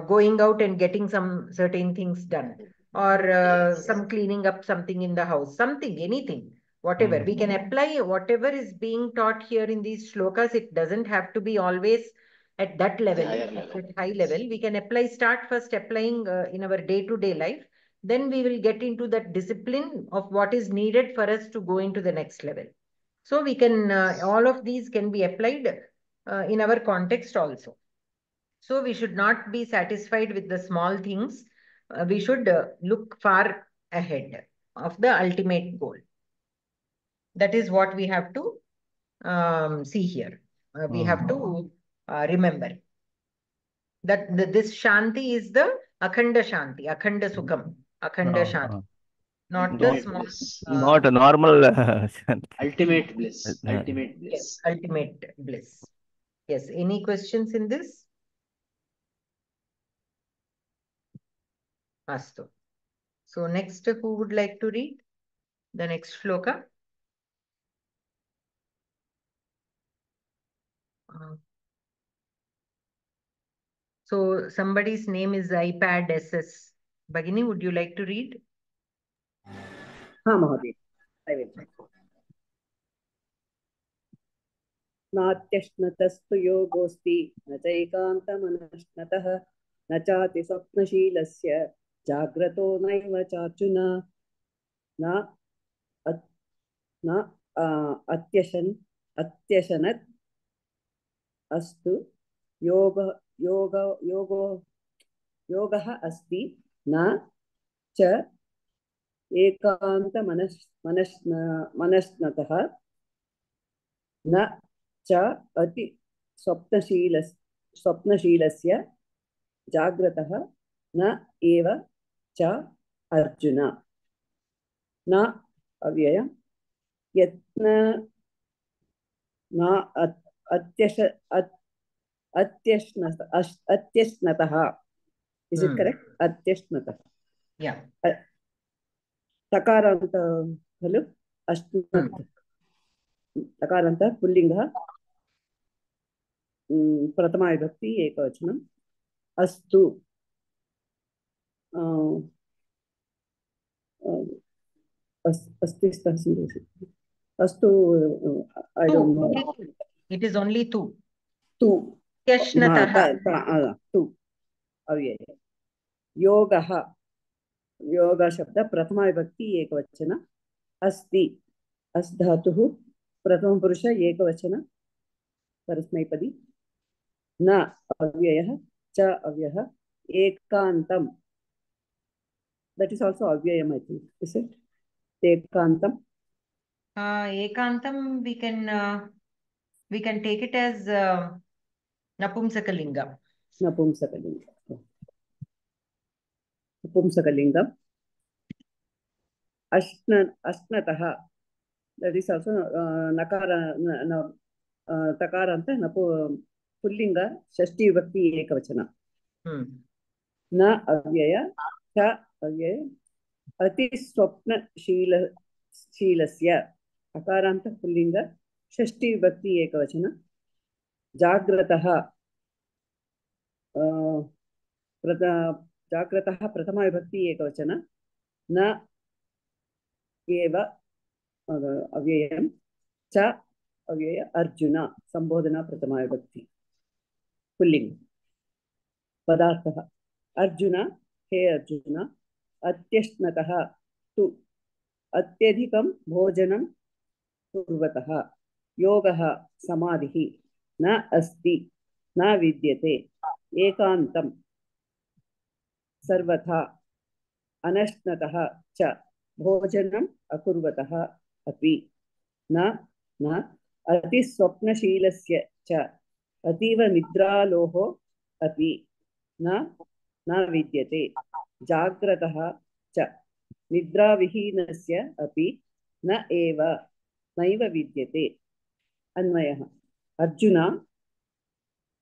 going out and getting some certain things done, or some cleaning up something in the house, something, anything, whatever. We can apply whatever is being taught here in these shlokas. It doesn't have to be always at that level, at that high level. We can start first applying in our day-to-day life. Then we will get into that discipline of what is needed for us to go into the next level. So we can, all of these can be applied in our context also. So we should not be satisfied with the small things. We should look far ahead of the ultimate goal. That is what we have to see here. We have to remember that this Shanti is the Akhanda Shanti, Akhanda Sukham, Akhanda Shanti. Not the small. Not a normal ultimate bliss. Ultimate bliss. Yes, ultimate bliss. Yes. Any questions in this? Astu. So next, who would like to read the next shloka? So somebody's name is iPad SS. Bhagini, would you like to read? Mahodaya. I will. नात्यश्नतस्तु योगोऽस्ति न चैकान्तमनश्नतः न चाति स्वप्नशीलस्य जाग्रतो नैव चार्जुन न अत्यशनत् अस्तु योगः अस्ति न च एकान्तमनश्नतः न च अति स्वप्नशीलस्य जाग्रतः न एव च अर्जुन न अव्ययम् यत्न न अत्यश्नतः. Is it correct? अत्यश्नतः. Yeah. तकारान्त खलु अश्नत्. तकारान्त पुल्लिङ्गः प्रथमा विभक्ति एकवचनम् अस्तु अस्ति अस्तु I don't know. It is only two. Two. Yashnatah. Two. अव्यय. योगः योग शब्द प्रथमा विभक्ति एकवचन अस्ति अस् धातुः प्रथम पुरुष एकवचन परस्मैपदी न अव्ययः च अव्ययः एकान्तं. That is also अव्ययम्, I think. Is it? एकान्तं Ekantam we can take it as Napumsakalinga. Napumsakalinga. Napumsakalinga. Ashnataha. That is also nakara takaranta napu pullinga shashti vibhakti ekavachana. Na avyaya cha avyaya ati swapna शीलस्य अकारांत पुल्लिंग षष्ठी विभक्ति एकवचन जाग्रतः जाग्रतः प्रथमा विभक्ति एकवचन न एव अव्ययम् च अव्यय अर्जुन संबोधना प्रथमा विभक्ति पुल्लिंग पदार्थः अर्जुन हे अर्जुन अत्यश्नतः तु अत्यधिकं भोजनं कुर्वतः योगः समाधिः न अस्ति न विद्यते एकान्तं सर्वथा अनश्नतः च भोजनम् अकुर्वतः अपि न अतिस्वप्नशीलस्य च अतीव निद्रालोहो अपि न विद्यते जाग्रतः च निद्राविहीनस्य अपि न एव नैव विद्यते अन्वयः Arjun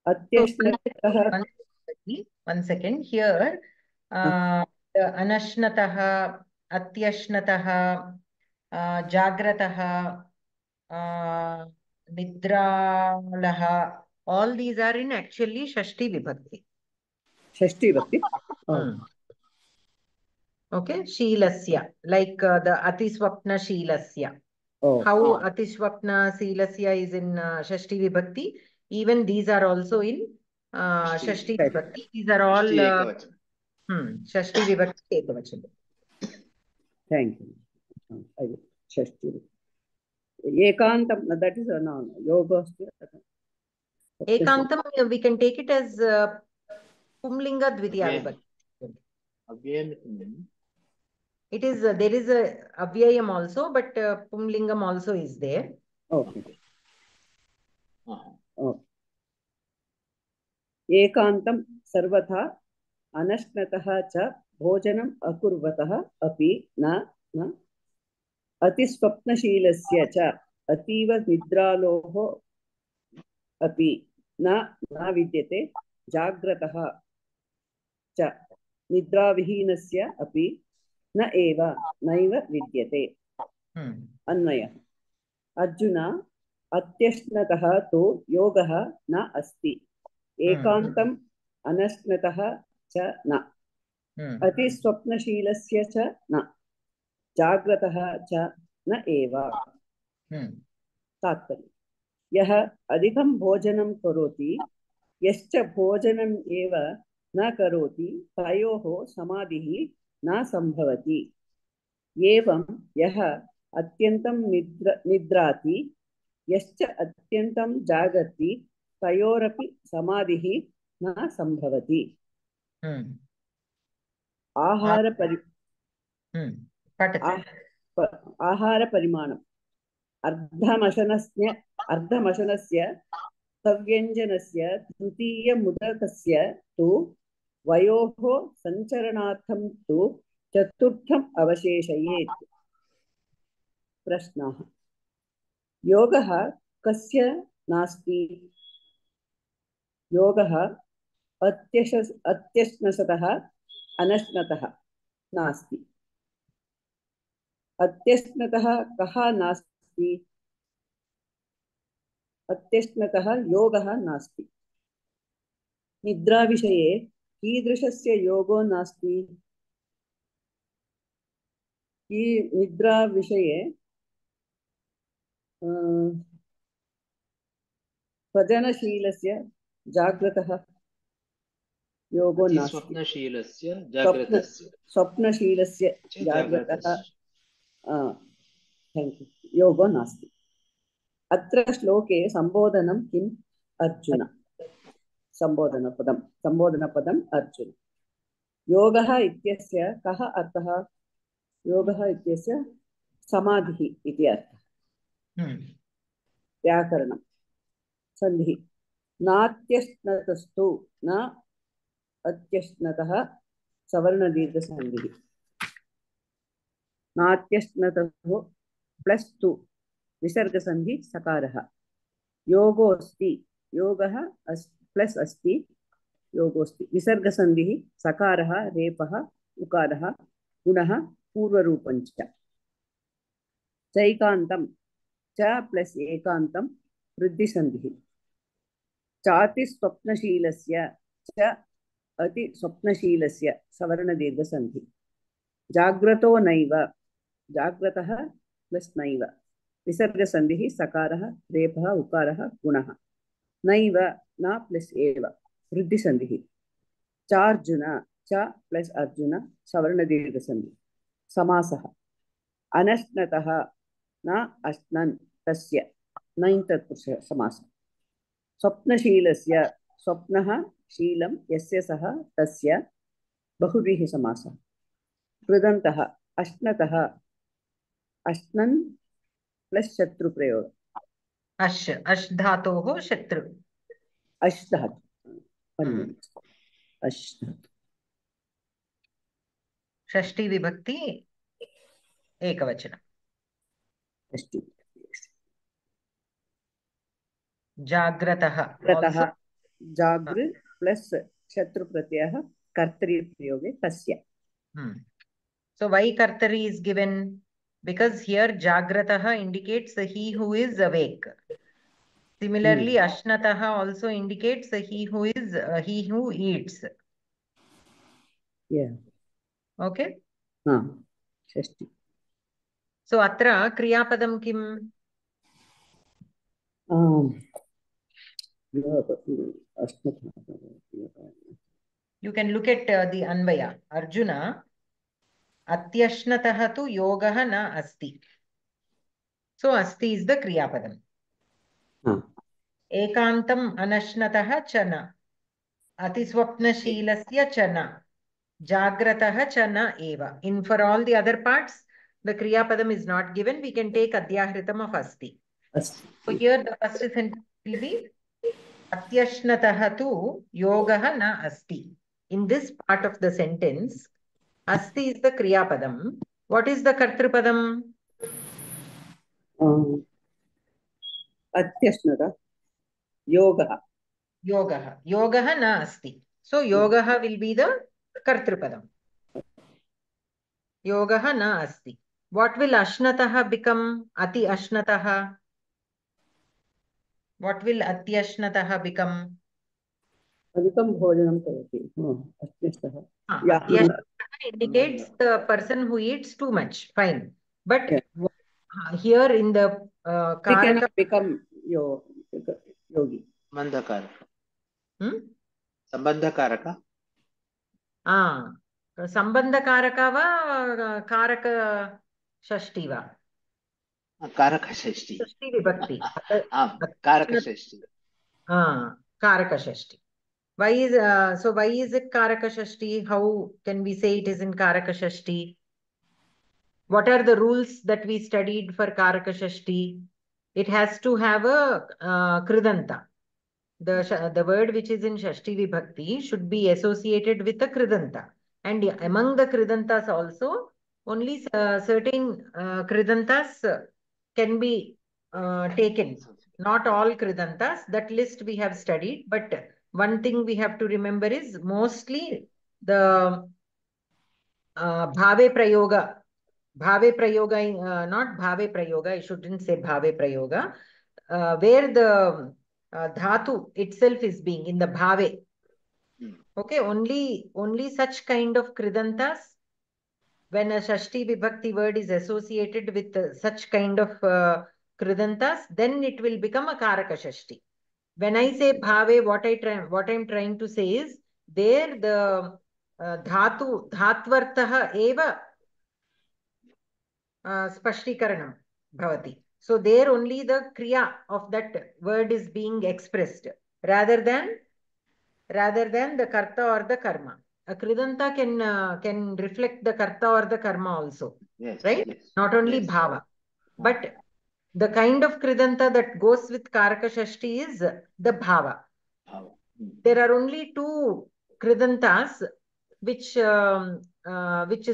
अत्यश्नतः one second here anashnatah atyashnatah jagratah nidralah all these are in actually shashti vibhakti okay shilasya like the atiswapna shilasya how atiswapna shilasya is in shashti vibhakti even these are also in shashti vibhakti these are all shashti vibhakti ekavachana. Thank you. I will shashti ekantam that is a noun yoga ekantam we can take it as pumlinga dvitiya vibhakti. It is there is a avyayam also, but pumlingam also is there. Okay. एकान्तं सर्वथा अनश्नतः च भोजनम् अकुर्वतः अपि न अतिस्वप्नशीलस्य च अतीव निद्रालोः अपि न विद्यते जाग्रतः च निद्राविहीनस्य अपि न एव नैव विद्यते अन्वयः अर्जुन अत्यश्नतः तु योगः न अस्ति एकान्तम् अनश्नतः च न अतिस्वप्नशीलस्य च न जाग्रतः च न एव तात्पर्य यः अधिकं भोजनं करोति यश्च भोजनम् एव न करोति तयोः समाधिः न संभवति एवं यः अत्यन्तं निद्राति यश्च अत्यन्तं जागर्ति तयोरपि समाधिः न संभवति आहारपरिमाणम् अर्धमशनस्य सव्यञ्जनस्य तृतीयमुदकस्य तु वयोः सञ्चरणार्थं तु चतुर्थम् अवशेषयेत् प्रश्नः योगः कस्य नास्ति योगः अत्यश्नतः अनश्नतः नास्ति अत्यश्नतः कः नास्ति अत्यश्नतः योगः नास्ति निद्राविषये कीदृशस्य योगो नास्ति निद्राविषये प्रजनशीलस्य जाग्रतः योगो नास्ति स्वप्नशीलस्य जाग्रतः योगो नास्ति अत्र श्लोके संबोधनं किम् अर्जुन संबोधनपदम् अर्जुन योगः इत्यस्य कः अर्थः योगः इत्यस्य समाधिः इति अर्थः व्याकरणं सन्धिः नात्यश्नतस्तु न अत्यश्नतः सवर्णदीर्घसन्धिः नात्यश्नतः प्लस् टु विसर्गसन्धि सकारः योगोऽस्ति योगः प्लस् अस्ति योगोऽस्ति विसर्गसन्धिः सकारः रेपः उकारः गुणः पूर्वरूपं च चैकान्तं च प्लस् एकान्तं वृद्धिसन्धिः चातिस्वप्नशीलस्य च अतिस्वप्नशीलस्य सवर्णदीर्घसन्धिः जाग्रतो नैव जाग्रतः प्लस् नैव विसर्गसन्धिः सकारः रेपः उकारः गुणः नैव न प्लस् एव वृद्धिसन्धिः चार्जुन च प्लस् अर्जुन सवर्णदीर्घसन्धिः समासः अनश्नतः न अश्नन् तस्य नैन् तत्पुरुषः समासः स्वप्नशीलस्य स्वप्नः शीलं यस्य सः तस्य बहुव्रीहि समासः कृदन्तः अश्नतः अश्नन् प्लस् शत्रुप्रयोग अश् धातोः शत्रु अश् धातु अश् धातु षष्ठी विभक्ति एकवचनं षष्ठी जाग्रतः जागृ प्लस शत्रु प्रत्ययः कर्तरी प्रयोगे तस्य so why kartari is given? Because here jagratah indicates he who is awake. Similarly ashnatah also indicates he who is he who eats. Yeah. Okay. Shashthi. So atra kriyapadam kim? You can look at the anvaya. Arjuna atyashnatah tu yogah na asti. So asti is the kriyapadam. Ekantam anashnatah chana. Atiswapnashilasya chana. Jagratah chana eva. In for all the other parts, the kriyapadam is not given. We can take adhyahritam of asti. So here the first sentence will be atyashnatah tu yogah na asti. In this part of the sentence, asti is the kriyapadam. What is the kartrupadam? atyashnata yogah. Yogah na asti. So yogah will be the kartrupadam. Yogah na asti. What will ashnatah become? Ati ashnatah. What will ati ashnatah become? Adhikam bhojanam karati. Ashnatah. Indicates the person who eats too much. Fine. But here in the he cannot become yogi. Sambandhakaraka. Sambandhakaraka. Sambandhakaraka va karaka shashti va? Karaka shashti. Shashti vibhakti. Karaka shashti. Karaka shashti. Why is so why is it karaka shashti? How can we say it is in karaka shashti? What are the rules that we studied for karaka shashti? It has to have a kridanta. The word which is in shashti vibhakti should be associated with a kridanta. And among the kridantas also, only certain kridantas can be taken. Not all kridantas. That list we have studied. But one thing we have to remember is mostly the bhave prayoga. Bhave prayoga, not bhave prayoga. I shouldn't say bhave prayoga. Where the dhatu itself is being in the bhave. Okay, only such kind of kridantas, when a shashti vibhakti word is associated with such kind of kridantas, then it will become a karaka shashti. When I say bhave, what I'm trying to say is there the dhatvartah eva spashtikaranam bhavati. So there only the kriya of that word is being expressed rather than the karta or the karma. A kridanta can reflect the karta or the karma also, right? Yes. Not only bhava, but The kind of kridanta that goes with Karaka Shashti is the bhava. There are only two kridantas which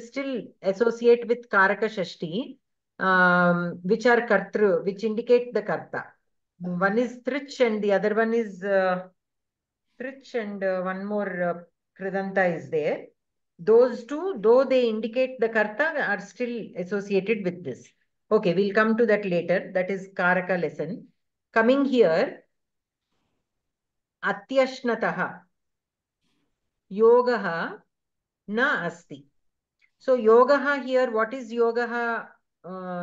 still associate with Karaka Shashti, which are kartru, which indicate the karta. One is trich and the other one is trich, and one more kridanta is there. Those two, though they indicate the karta, are still associated with this. Okay, we'll come to that later. That is Karaka lesson. Coming here, Atyashnataha Yogaha na asti. So yogaha here, what is yogaha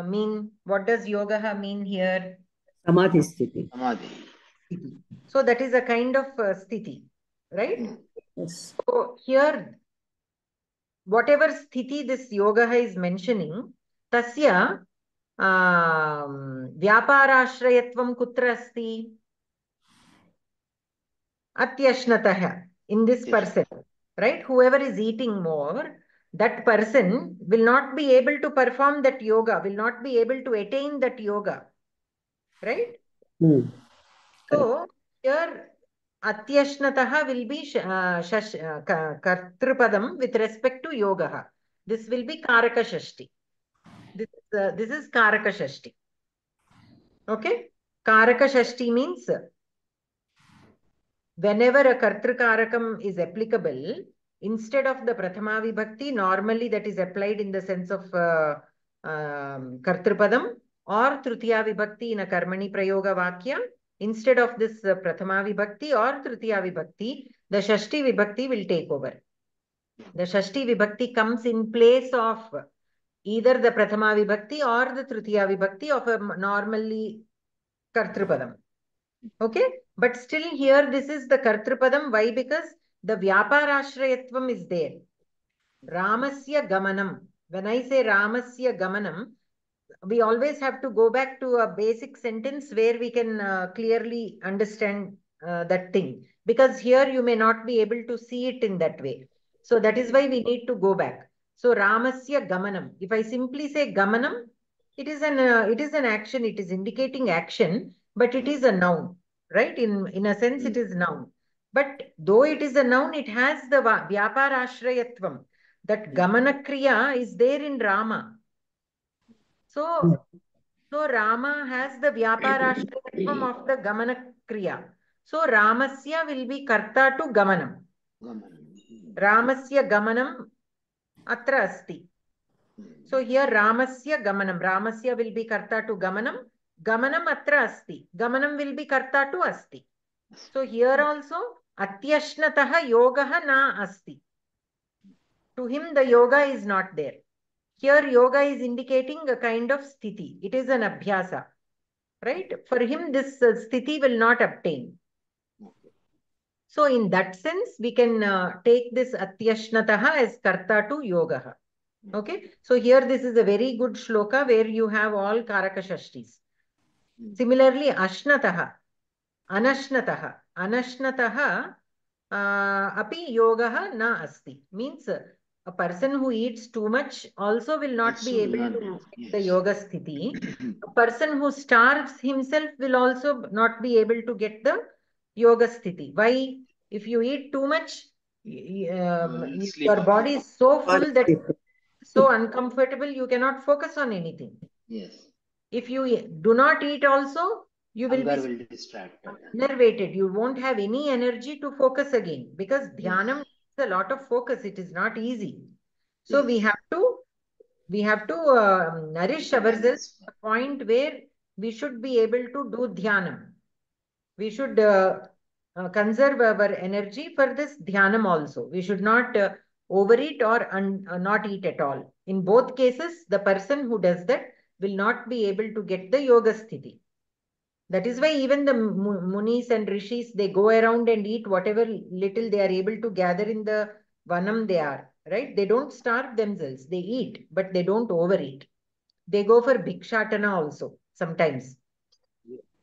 mean? What does yogaha mean here? Samadhi sthiti. Samadhi. So that is a kind of sthiti, right? Yes. So here, whatever sthiti this yogaha is mentioning, tasya vyaparashrayatvam kutra asti? Atyashnatah, in this person, right? Whoever is eating more, that person will not be able to perform that yoga, will not be able to attain that yoga, right? So here Atyashnatah will be Kartrupadam with respect to yoga. This will be Karaka Shashti. This is Karaka Shashti. Okay? Karaka Shashti means whenever a Kartrikarakam is applicable, instead of the Prathama Vibhakti, normally that is applied in the sense of Kartripadam or Trutiya Vibhakti in a Karmani Prayoga Vakya. Instead of this Prathama Vibhakti or Trutiya Vibhakti, the Shashti Vibhakti will take over. The Shashti Vibhakti comes in place of either the Prathama Vibhakti or the Trutiya Vibhakti of a normally Kartripadam. Okay, but still here this is the Kartripadam. Why? Because the Vyaparashrayatvam is there. Ramasya Gamanam. When I say Ramasya Gamanam, we always have to go back to a basic sentence where we can clearly understand that thing. Because here you may not be able to see it in that way. So that is why we need to go back. So Ramasya Gamanam. If I simply say Gamanam, it is an action. It is indicating action, but it is a noun, right? In a sense, it is noun. But though it is a noun, it has the Vyaparashrayatvam. That Gamanakriya is there in Rama. So Rama has the Vyaparashrayatvam of the Gamanakriya. So Ramasya will be Karta to Gamanam. Ramasya Gamanam atra asti. So here Ramasya Gamanam. Ramasya will be Karta to Gamanam. Gamanam atra asti. Gamanam will be Karta to asti. So here also Atyashnataha yogaha na asti. To him the yoga is not there. Here yoga is indicating a kind of sthiti. It is an abhyasa, right? For him this sthiti will not obtain. So in that sense, we can take this Atyashnataha as Karta to yogaha. Okay, so here this is a very good shloka where you have all Karaka Shashtis. Similarly, Ashnataha, Anashnataha, Anashnataha api yogaha na asti. Means a person who eats too much also will not be able to get the yoga sthiti. A person who starves himself will also not be able to get the yoga sthiti. Why? If you eat too much, your body is so full that so uncomfortable, you cannot focus on anything. Yes. If you do not eat also, you will be enervated. You won't have any energy to focus again because dhyanam needs a lot of focus. It is not easy. So we have to nourish ourselves to the point where we should be able to do dhyanam. We should conserve our energy for this dhyanam also. We should not overeat or not eat at all. In both cases, the person who does that will not be able to get the yoga sthiti. That is why even the munis and rishis, they go around and eat whatever little they are able to gather in the vanam they are, right? They don't starve themselves. They eat, but they don't overeat. They go for bhikshatana also sometimes.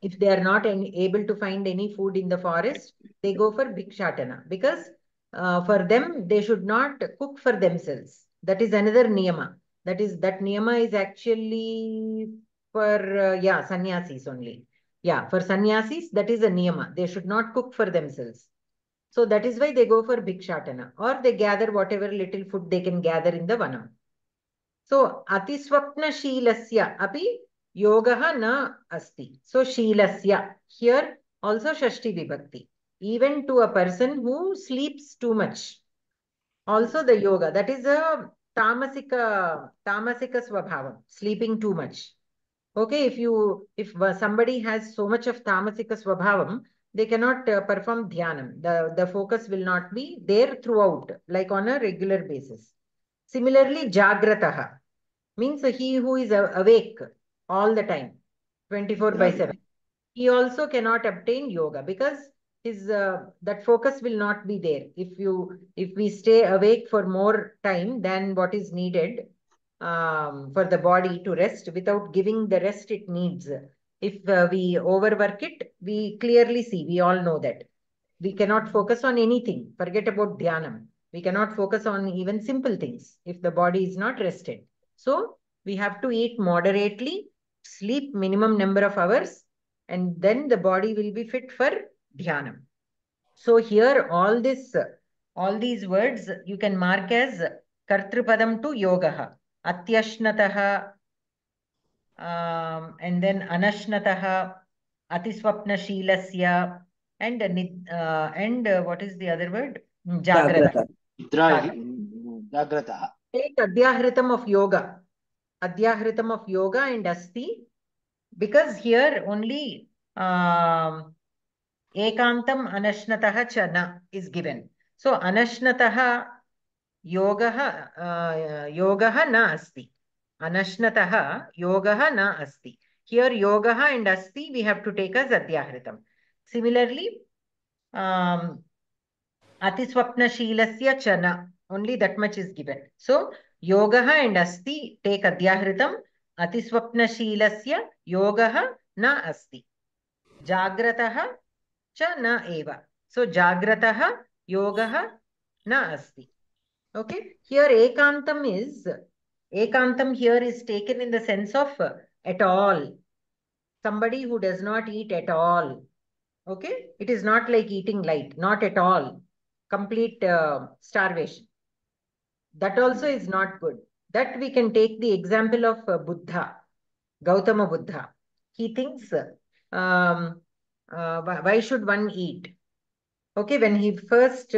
If they are not able to find any food in the forest, they go for bhikshatana because for them, they should not cook for themselves. That is another niyama. That niyama is actually For sannyasis only. Yeah, for sannyasis, that is a niyama. They should not cook for themselves. So that is why they go for bhikshatana, or they gather whatever little food they can gather in the vanam. So atiswapna shilasya api yogaha na asti. So shilasya, here also shashti vibhakti. Even to a person who sleeps too much. Also the yoga, that is a tamasika swabhavam, sleeping too much. Okay, if somebody has so much of tamasika swabhavam, they cannot perform dhyanam. The focus will not be there throughout, like on a regular basis. Similarly, jagrataha means he who is awake all the time, 24/7. He also cannot obtain yoga because his that focus will not be there. If we stay awake for more time than what is needed for the body to rest without giving the rest it needs. If we overwork it, we clearly see, we all know that. We cannot focus on anything. Forget about dhyanam. We cannot focus on even simple things if the body is not rested. So we have to eat moderately, sleep minimum number of hours, and then the body will be fit for dhyanam. So here all these words you can mark as kartrupadam to yogaha. Atyashnataha, and then anashnataha, atiswapnashilasya, and what is the other word? Jagrata. Jagrataha. Take adhyahritam of yoga. Adhyahritam of yoga and asti, because here only ekantam anashnataha chana is given. So anashnataha yogaha na asti. Anashnataha yogaha na asti. Here yogaha and asti we have to take as adhyahritam. Similarly, atiswapnashilasya chana, only that much is given. So yogaha and asti take adhyahritam. Atiswapnashilasya yogaha na asti. Jagrataha cha na eva. So jagrataha yogaha na asti. Okay, here ekantam here is taken in the sense of at all. Somebody who does not eat at all. Okay, it is not like eating light, not at all. Complete starvation. That also is not good. That we can take the example of Buddha, Gautama Buddha. He thinks, why should one eat? Okay, when he first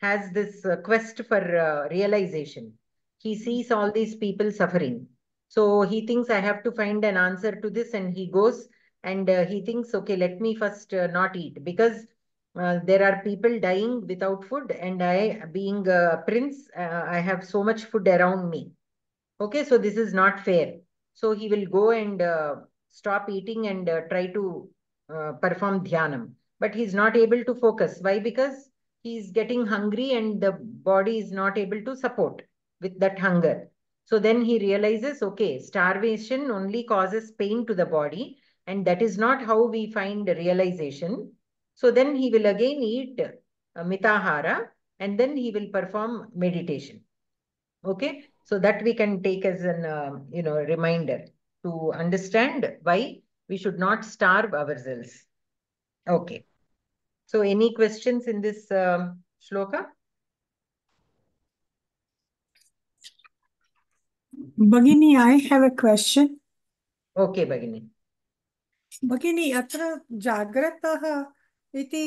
has this quest for realization, he sees all these people suffering. So he thinks, I have to find an answer to this, and he goes and he thinks, okay, let me first not eat, because there are people dying without food, and I, being a prince, I have so much food around me. Okay, so this is not fair. So he will go and stop eating and try to perform dhyanam. But he's not able to focus. Why? Because he's getting hungry and the body is not able to support with that hunger. So then he realizes, okay, starvation only causes pain to the body, and that is not how we find realization. So then he will again eat mitahara, and then he will perform meditation. Okay, so that we can take as an reminder to understand why we should not starve ourselves. Okay, so any questions in this shloka? Bhagini, I have a question. Okay, Bhagini. Bhagini, अत्र जाग्रतः इति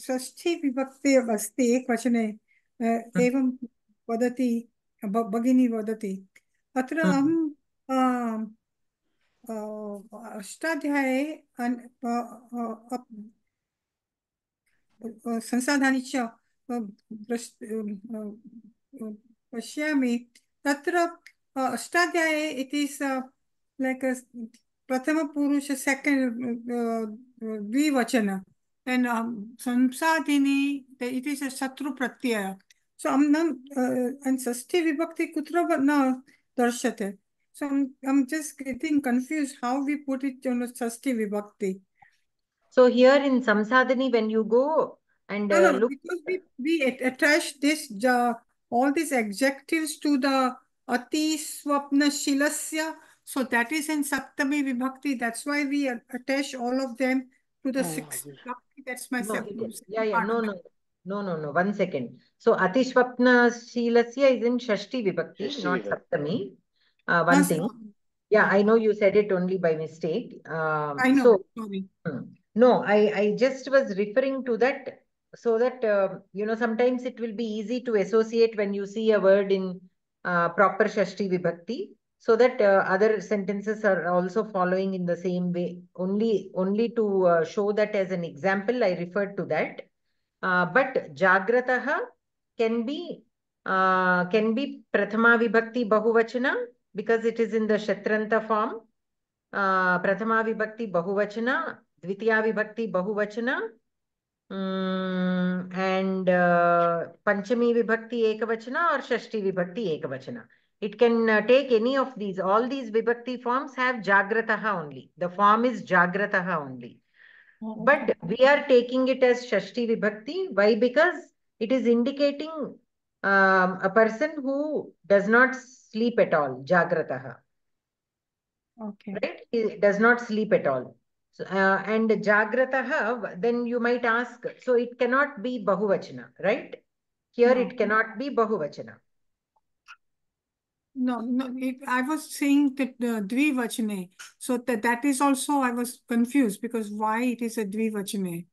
षष्ठी विभक्ति अस्ति एकवचने एवं वदति भगिनी वदति अत्र अहं अष्टाध्याये संसाधनानि च पश्यामि तत्र अष्टाध्याये इट इज लाइक प्रथम पुरुष सेकंड द्विवचन and samsadini it is a shatru pratyaya. So and sashti vibhakti kutra na darshate. So I'm just getting confused how we put it on sashti vibhakti. So here in samsadini, when you go and look, because we attach this all these adjectives to the ati swapna shilasya. So that is in Saptami Vibhakti. That's why we attach all of them to the sixth Vibhakti. That's my No, second yeah, part of it. no. 1 second. So Atishvapna Shilasya is in Shashti Vibhakti, Shashti not Vibhakti. Saptami. One thing. Yeah, I know you said it only by mistake. I know. So, Sorry. no, I just was referring to that so that, sometimes it will be easy to associate when you see a word in proper Shashti Vibhakti, so that other sentences are also following in the same way. Only to show that as an example, I referred to that. But Jagrataha can be Prathama Vibhakti Bahuvachana because it is in the Shatranta form. Prathama Vibhakti Bahuvachana, Dvitiya Vibhakti Bahuvachana, and Panchami Vibhakti Ekavachana or Shashti Vibhakti Ekavachana. It can take any of these. All these Vibhakti forms have Jagrataha only. The form is Jagrataha only. But we are taking it as Shashti Vibhakti. Why? Because it is indicating a person who does not sleep at all, Jagrataha. Okay. Right? He does not sleep at all. So, and Jagrataha, then you might ask, so it cannot be Bahuvachana, right? Here No. it cannot be Bahuvachana. No, I was saying that Dvivachane. So that is also, I was confused because why it is a Dvivachane.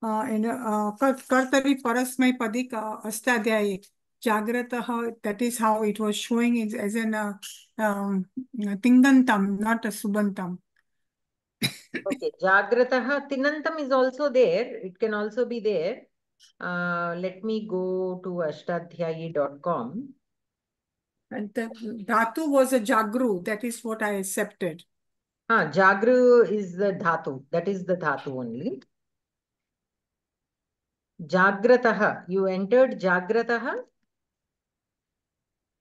In Kartari Parasmai Padik Astadhyayi, Jagrataha, that is how it was showing it as an Tingantam, not a Subantam. Okay, Jagrataha, Tinantam is also there. It can also be there. Let me go to ashtadhyayi.com. And the Dhatu was a Jagru. That is what I accepted. Jagru is the Dhatu. That is the Dhatu only. Jagrataha. You entered Jagrataha?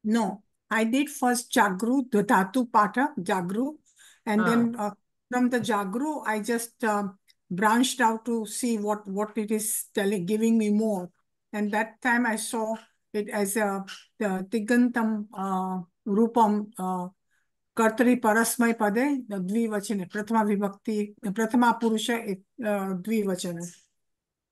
No, I did first Jagru, the Dhatu Pata, Jagru. And then from the Jagru, I just branched out to see what it is giving me more. And that time I saw it as the Tigantam Rupam Kartari Parasmai Pade, the Dvivachane, Prathama Vibhakti, Prathama Purusha Dvivachane.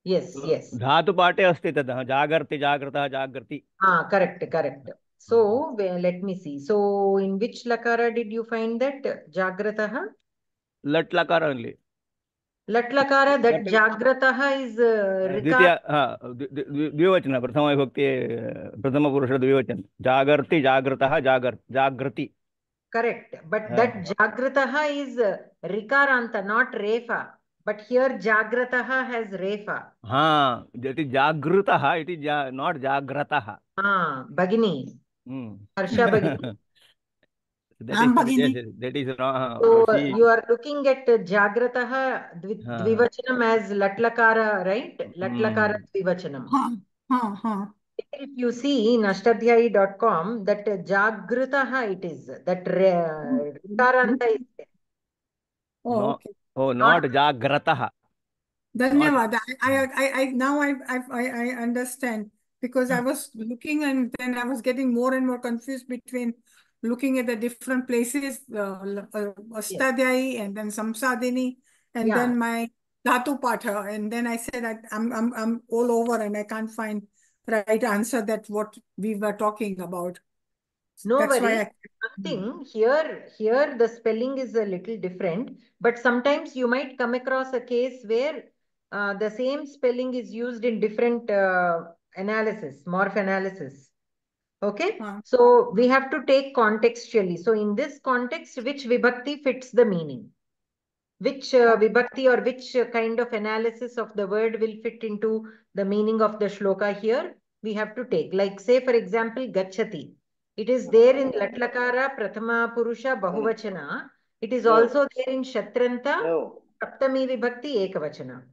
Yes. धातु पाठे अस्ति ततः जागर्ति जागृतः जागर्ति. Correct. So let me see. So in which lakara did you find that Jagratah? Lat lakara only. Lat lakara, that Jagratah is द्वितीय द्विवचन प्रथम विभक्ति प्रथम पुरुष द्विवचन जागर्ति जागृतः जागृति. Correct, but that Jagratah is Rikaranta, not Refa. But here Jagratah has Refa. That is Jagratah, it is not Jagratah. Bagini. Harsha Bagini. That is so you are looking at Jagratah Dvivachanam as Latlakara, right? Latlakara Dvivachanam. If you see in ashtadhyayi.com, that Jagratah it is, that Rikaranta is there. Oh, okay. Oh, not Jagratah. Dhanyavad. I now I understand, because I was looking and then I was getting more and more confused between looking at the different places, Astadhyayi and then Samsadini and then my Dhatu Patha, and then I said I'm all over and I can't find the right answer that what we were talking about. No That's worries. why Something here the spelling is a little different, but sometimes you might come across a case where the same spelling is used in different analysis, morph analysis. Okay, so we have to take contextually. So in this context, which vibhakti fits the meaning? Which vibhakti or which kind of analysis of the word will fit into the meaning of the shloka here? We have to take, like say for example, Gachati. It is there in Latlakara, Prathama Purusha, Bahuvachana. It is also there in Shatranta, Saptami Vibhakti, Ekavachana.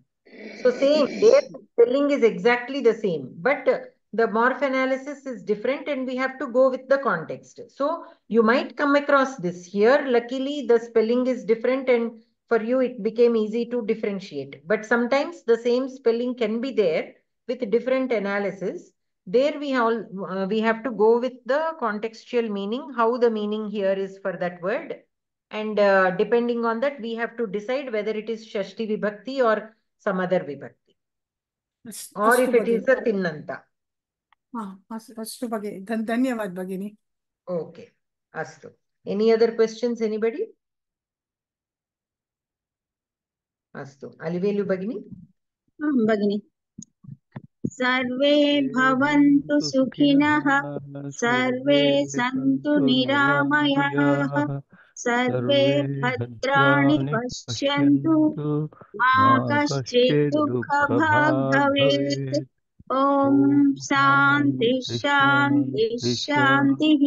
So same, their spelling is exactly the same, but the morph analysis is different and we have to go with the context. So you might come across this here. Luckily, the spelling is different and for you it became easy to differentiate. But sometimes the same spelling can be there with different analysis. There we have to go with the contextual meaning, how the meaning here is for that word. And depending on that, we have to decide whether it is Shashti Vibhakti or some other Vibhakti. Or if it is a Tinnanta. Astu Bhagini. Dhanyavad Bhagini. Okay. Astu. Any other questions, anybody? Astu. Alivelu Bhagini? Bhagini. सर्वे भवन्तु सुखिनः सर्वे सन्तु निरामयाः सर्वे भद्राणि पश्यन्तु मा कश्चित् दुःखभाग् भवेत् ॐ शान्ति शान्ति शान्तिः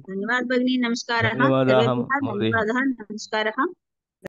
धन्यवाद भगिनी नमस्कारः धन्यवादाः सर्वेभ्यः महोदय धन्यवादः नमस्कारः